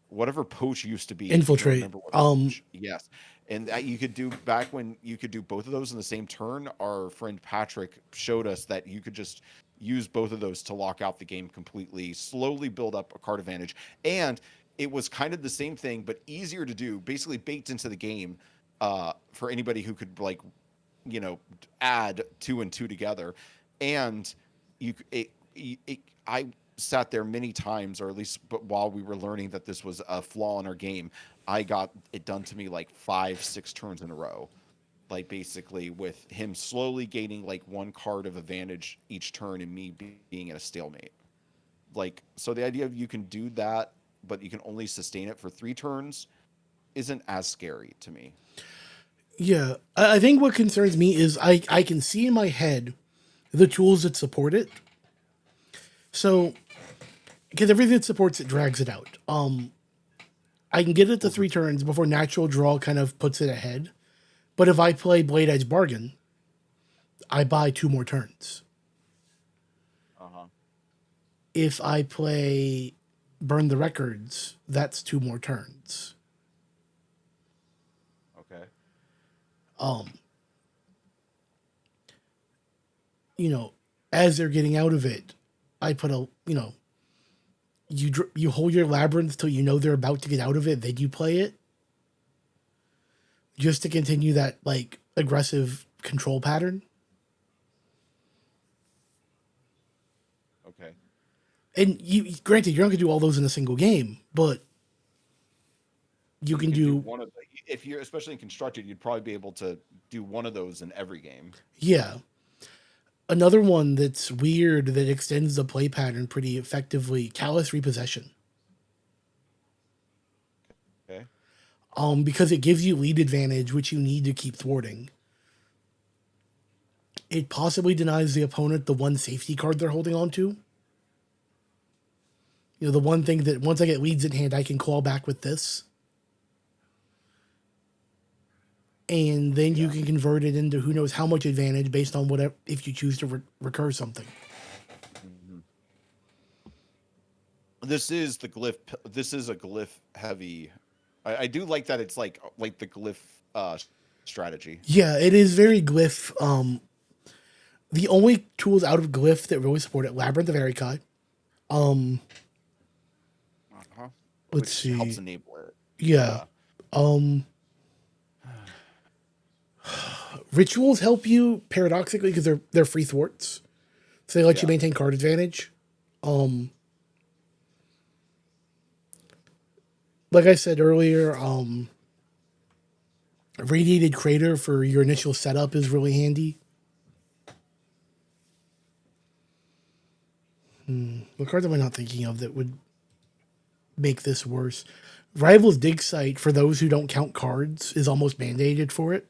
whatever poach used to be, I can't Infiltrate. remember what poach. Yes, and that you could do back when you could do both of those in the same turn. Our friend Patrick showed us that you could just use both of those to lock out the game completely, slowly build up a card advantage, and it was kind of the same thing but easier to do, basically baked into the game for anybody who could add 2 and 2 together. And I sat there many times, or at least while we were learning that this was a flaw in our game, I got it done to me like 5-6 turns in a row, like basically with him slowly gaining like 1 card of advantage each turn and me being at a stalemate. Like, so the idea of you can do that but you can only sustain it for 3 turns isn't as scary to me. Yeah. I think what concerns me is I can see in my head the tools that support it. So, because everything that supports it drags it out. I can get it to 3 turns before natural draw kind of puts it ahead. But if I play Blade Edge Bargain, I buy 2 more turns. If I play Burn the Records, that's 2 more turns. Um, you know, as they're getting out of it, I put a, you hold your labyrinth till you know they're about to get out of it, then you play it, just to continue that like aggressive control pattern. Okay. And you, granted, you're not gonna do all those in a single game, but you can do, one of if you're especially in constructed, you'd probably be able to do one of those in every game. yeah. Another one that's weird that extends the play pattern pretty effectively, Callous Repossession. Okay. Because it gives you lead advantage, which you need to keep thwarting. It possibly denies the opponent the one safety card they're holding on to. The one thing that once I get leads in hand, I can claw back with this. And then you can convert it into who knows how much advantage based on whatever, if you choose to recur something. This is the glyph. This is a glyph heavy. I do like that. It's like the glyph strategy. Yeah, it is very glyph. The only tools out of glyph that really support it, Labyrinth of Erikai. Uh-huh. Let's Which see. helps enable it. Yeah. Rituals help you paradoxically because they're free thwarts, so they let you maintain card advantage. Like I said earlier, Radiated Crater for your initial setup is really handy. What card am I not thinking of that would make this worse? Rivals Dig Site, for those who don't count cards, is almost mandated for it.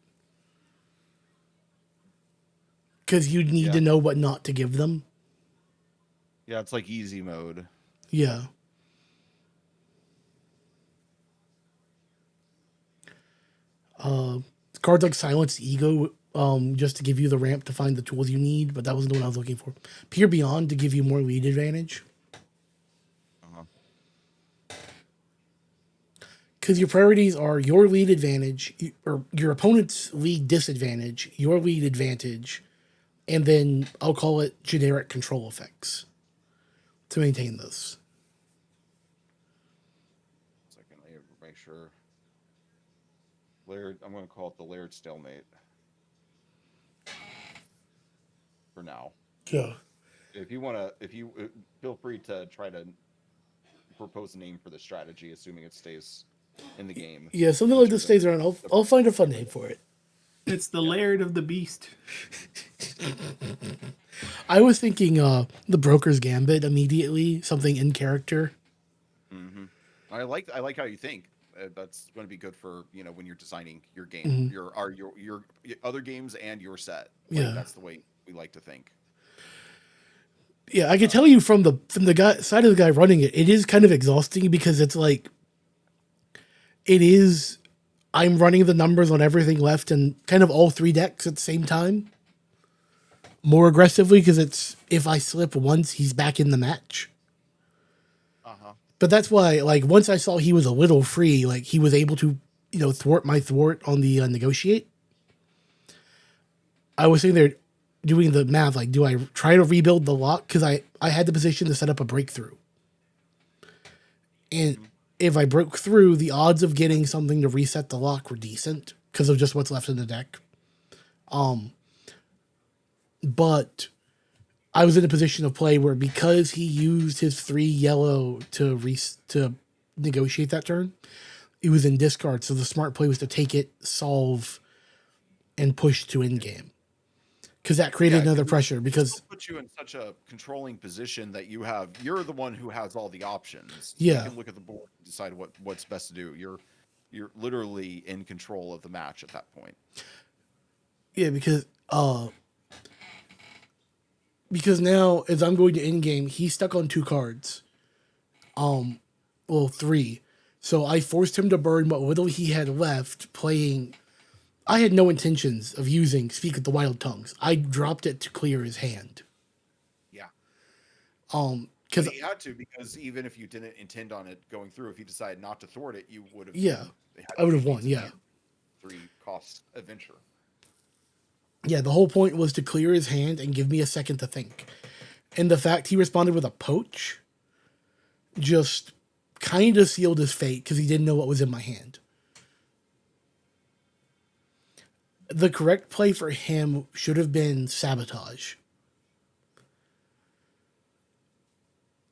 Because you'd need to know what not to give them. Yeah, it's like easy mode. Yeah. Cards like Silence Ego, just to give you the ramp to find the tools you need, but that wasn't the one I was looking for. Peer Beyond to give you more lead advantage. Because your priorities are your lead advantage, or your opponent's lead disadvantage, your lead advantage, and then I'll call it generic control effects to maintain this. Second, I make sure. Layered. I'm going to call it the layered stalemate. For now. Yeah. If you feel free to try to propose a name for the strategy, assuming it stays in the game. Yeah, something like this stays around. I'll find a fun name for it. It's the Laird of the Beast. I was thinking the Broker's Gambit immediately, something in character. Mm-hmm. I like how you think. That's going to be good for when you're designing your game, your other games and your set. Like, that's the way we like to think. Yeah, I can tell you from the guy side of the guy running it, it is kind of exhausting because it's like I'm running the numbers on everything left and kind of all three decks at the same time. More aggressively because it's if I slip once, he's back in the match. But that's why, like, once I saw he was a little free, like he was able to, thwart my thwart on the negotiate. I was sitting there doing the math, like, do I try to rebuild the lock? Because I had the position to set up a breakthrough. And if I broke through, the odds of getting something to reset the lock were decent because of just what's left in the deck. But I was in a position of play where because he used his 3 yellow to negotiate that turn, it was in discard. So the smart play was to take it, solve, and push to end game. Because that created another pressure. Because put you in such a controlling position that you're the one who has all the options. Yeah. You can look at the board and decide what's best to do. You're literally in control of the match at that point. Yeah, because now as I'm going to end game, he's stuck on 2 cards. 3. So I forced him to burn what little he had left playing. I had no intentions of using Speak of the Wild Tongues. I dropped it to clear his hand. Yeah. Because he had to, because even if you didn't intend on it going through, if you decided not to thwart it, you would have. Yeah, I would have won. Yeah. 3 cost adventure. Yeah, the whole point was to clear his hand and give me a second to think. And the fact he responded with a poach just kind of sealed his fate because he didn't know what was in my hand. The correct play for him should have been sabotage.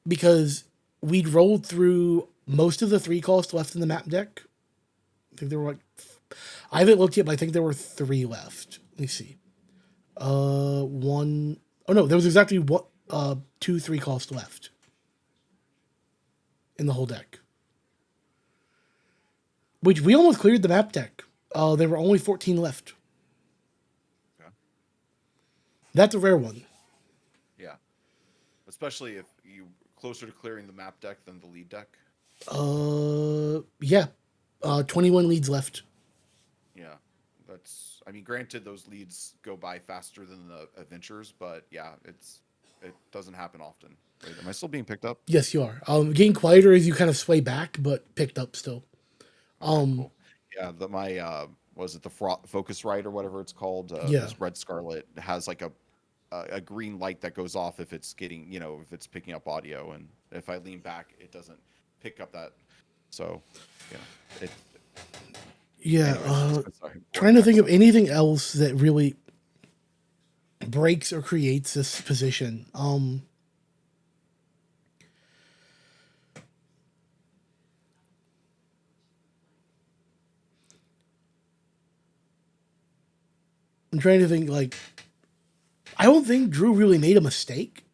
Because we'd rolled through most of the 3 costs left in the map deck. I think there were I haven't looked yet, but I think there were 3 left. Let me see. One. Oh no, there was exactly 2 3 costs left in the whole deck. Which we almost cleared the map deck. There were only 14 left. Okay. That's a rare one. Yeah. Especially if you closer to clearing the map deck than the lead deck. Yeah. 21 leads left. Yeah. I mean, granted, those leads go by faster than the adventures, but yeah, it doesn't happen often. Wait, am I still being picked up? Yes, you are. Getting quieter as you kind of sway back, but picked up still. Cool. Yeah, my was it the focus right or whatever it's called? Yeah. This red scarlet has like a green light that goes off if it's getting, if it's picking up audio, and if I lean back, it doesn't pick up that. So, yeah, Yeah. sorry. Trying to think of anything else that really breaks or creates this position. I'm trying to think, I don't think Drew really made a mistake.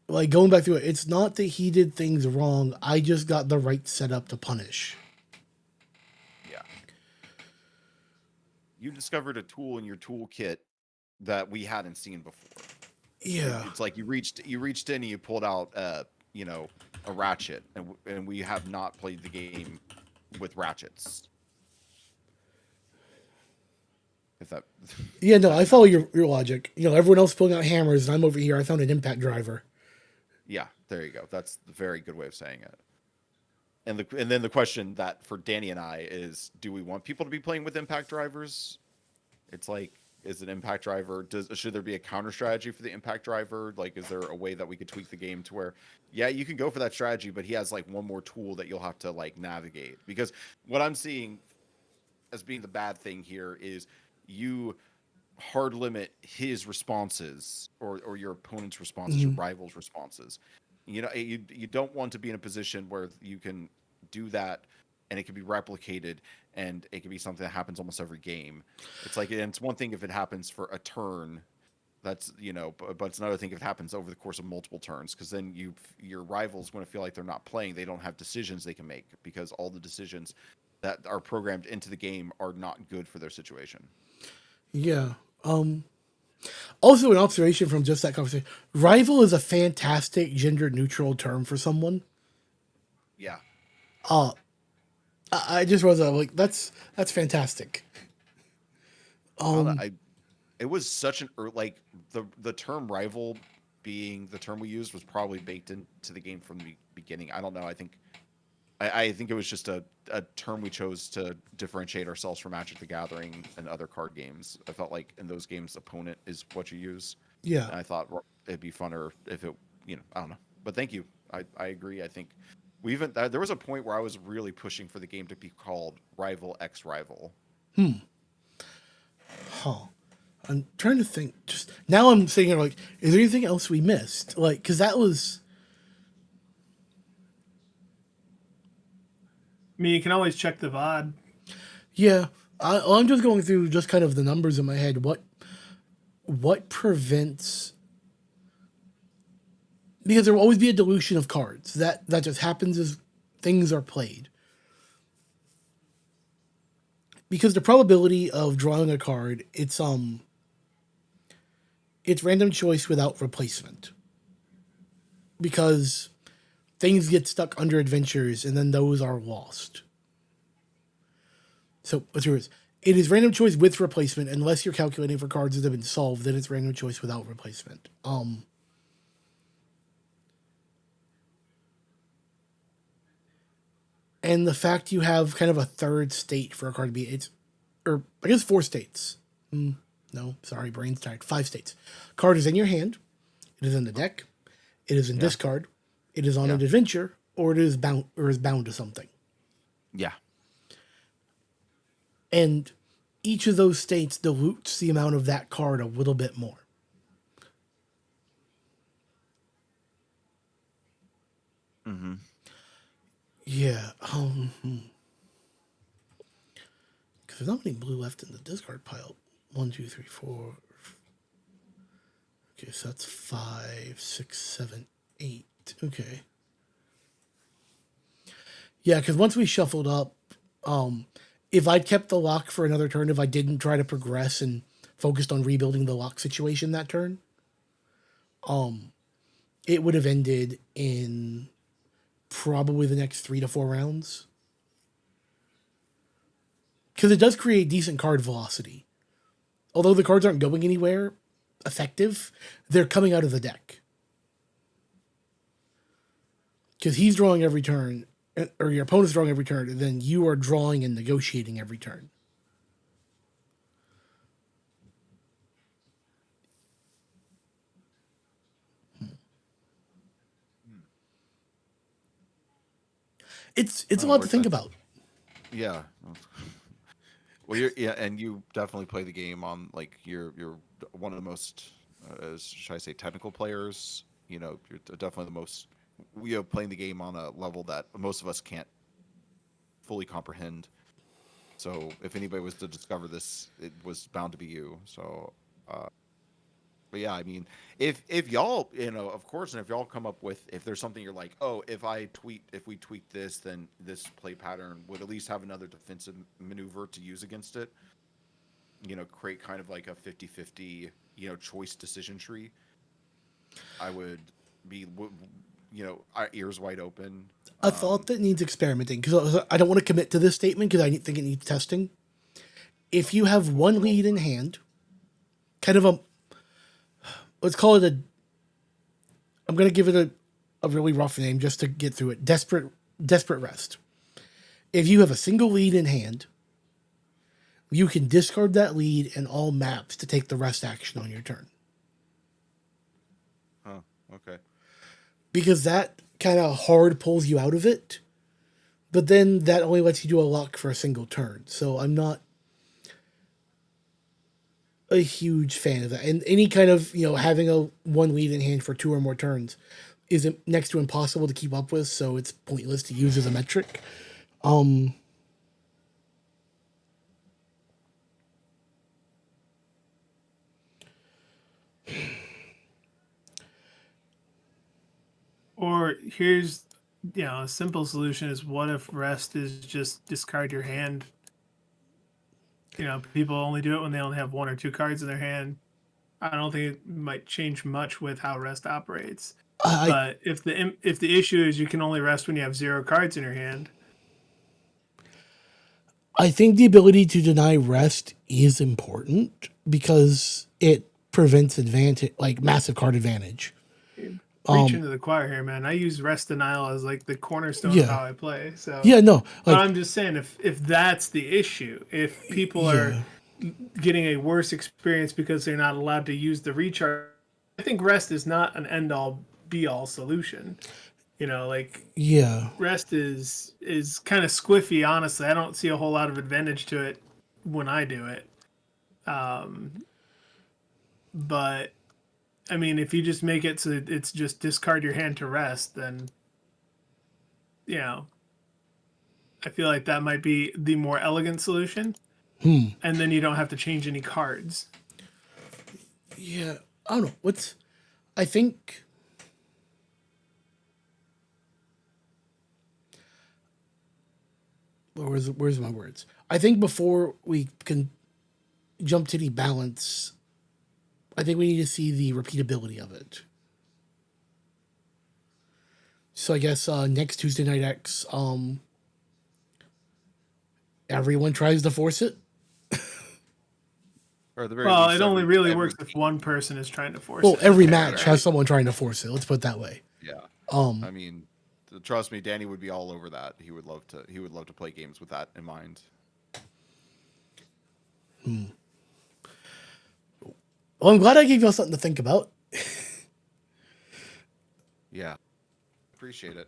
Like, going back through it, it's not that he did things wrong. I just got the right setup to punish. Yeah. You discovered a tool in your toolkit that we hadn't seen before. Yeah. It's like you reached in and you pulled out, a ratchet, and we have not played the game with ratchets. If that. Yeah, no, I follow your logic. Everyone else pulling out hammers, and I'm over here. I found an impact driver. Yeah, there you go. That's a very good way of saying it. And then the question that for Danny and I is, do we want people to be playing with impact drivers? It's like, is an impact driver, should there be a counter strategy for the impact driver? Like, is there a way that we could tweak the game to where, yeah, you can go for that strategy, but he has like one more tool that you'll have to like navigate? Because what I'm seeing as being the bad thing here is you hard limit his responses or your opponent's responses, your rival's responses. You don't want to be in a position where you can do that and it can be replicated and it can be something that happens almost every game. It's like, and it's one thing if it happens for a turn, that's, but it's another thing if it happens over the course of multiple turns, because then your rival's going to feel like they're not playing. They don't have decisions they can make because all the decisions that are programmed into the game are not good for their situation. Yeah. Also, an observation from just that conversation: rival is a fantastic gender-neutral term for someone. Yeah. I just was like, that's fantastic. It was such an like the term rival being the term we used was probably baked into the game from the beginning. I don't know. I think it was just a term we chose to differentiate ourselves from Magic the Gathering and other card games. I felt like in those games, opponent is what you use. Yeah. And I thought it'd be funner if it, I don't know. But thank you. I agree. I think there was a point where I was really pushing for the game to be called Rival X Rival. Huh. I'm trying to think. Just now, I'm thinking like, is there anything else we missed? Like, because that was. I mean, you can always check the VOD. Yeah, I'm just going through just kind of the numbers in my head. What prevents? Because there will always be a dilution of cards. That just happens as things are played. Because the probability of drawing a card, it's random choice without replacement. Because things get stuck under adventures, and then those are lost. So, what's yours? It is random choice with replacement, unless you're calculating for cards that have been solved, then it's random choice without replacement. And the fact you have kind of a third state for a card to be, or I guess 4 states. No, sorry, brain's tired. 5 states. Card is in your hand. It is in the deck. It is in discard. It is on an adventure, or it is bound to something. Yeah. And each of those states dilutes the amount of that card a little bit more. Mm-hmm. Yeah. Because there's not many blue left in the discard pile. 1, 2, 3, 4. Okay, so that's 5, 6, 7, 8. Okay. Yeah, because once we shuffled up, if I'd kept the lock for another turn, if I didn't try to progress and focused on rebuilding the lock situation that turn, it would have ended in probably the next 3 to 4 rounds. Because it does create decent card velocity. Although the cards aren't going anywhere effective, they're coming out of the deck. Because he's drawing every turn, or your opponent's drawing every turn, and then you are drawing and negotiating every turn. It's a lot to think about. Yeah. Well, and you definitely play the game on like you're one of the most, should I say, technical players. You know, you're definitely the most. Playing the game on a level that most of us can't fully comprehend. So if anybody was to discover this, it was bound to be you. So, but yeah, I mean, if y'all, of course, and if y'all come up with, if there's something you're like, oh, if we tweak this, then this play pattern would at least have another defensive maneuver to use against it. Create kind of like a 50-50, choice decision tree. I would be, our ears wide open. A thought that needs experimenting, because I don't want to commit to this statement because I think it needs testing. If you have one lead in hand, kind of let's call it I'm going to give it a really rough name just to get through it. Desperate rest. If you have a single lead in hand, you can discard that lead and all maps to take the rest action on your turn. Oh, okay. Because that kind of hard pulls you out of it, but then that only lets you do a lock for a single turn. So I'm not a huge fan of that. And any kind of, having a one lead in hand for 2 or more turns is next to impossible to keep up with, so it's pointless to use as a metric. Or here's, a simple solution is, what if rest is just discard your hand? People only do it when they only have 1 or 2 cards in their hand. I don't think it might change much with how rest operates. But if the issue is you can only rest when you have 0 cards in your hand, I think the ability to deny rest is important because it prevents advantage, like massive card advantage. reach into the choir here, man. I use rest denial as like the cornerstone Yeah. of how I play. So Yeah, no, but like I'm just saying, if that's the issue, if people are getting a worse experience because they're not allowed to use the recharge, I think rest is not an end all be all solution. yeah, Rest is kind of squiffy, honestly. I don't see a whole lot of advantage to it when I do it. But I mean, if you just make it so it's just discard your hand to rest, then I feel like that might be the more elegant solution. And then you don't have to change any cards. yeah. I don't know. I think where's my words? I think before we can jump to any balance, I think we need to see the repeatability of it. So I guess next Tuesday Night X, everyone tries to force it. Or at the very Well, least, it only every- really every works if game. one person is trying to force Well, it. every match has someone trying to force it. Let's put it that way. Yeah. I mean, trust me, Danny would be all over that. He would love to play games with that in mind. Well, I'm glad I gave y'all something to think about. Yeah, appreciate it.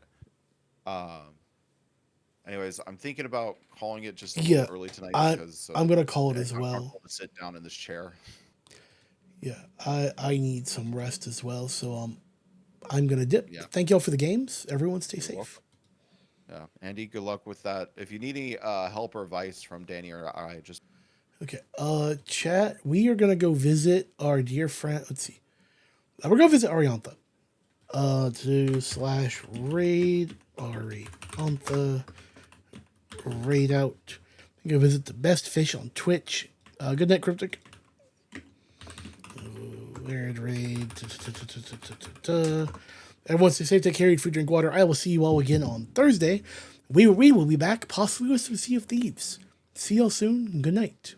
Anyways, I'm thinking about calling it just a Yeah, little early tonight I because I'm gonna call it it's as well. uncomfortable to sit down in this chair. Yeah, I need some rest as well. So I'm gonna dip. Yeah. Thank y'all for the games. Everyone stay You're safe. welcome. Yeah, Andy, good luck with that. If you need any help or advice from Danny or I, just Okay. Chat. We are gonna go visit our dear friend. Let's see. We're gonna visit Ariantha. To /raid Ariantha raid out. Go visit the best fish on Twitch. Good night, Cryptic. Weird raid. Everyone stay safe, take care, eat food, drink water. I will see you all again on Thursday. We will be back, possibly with some Sea of Thieves. See y'all soon. Good night.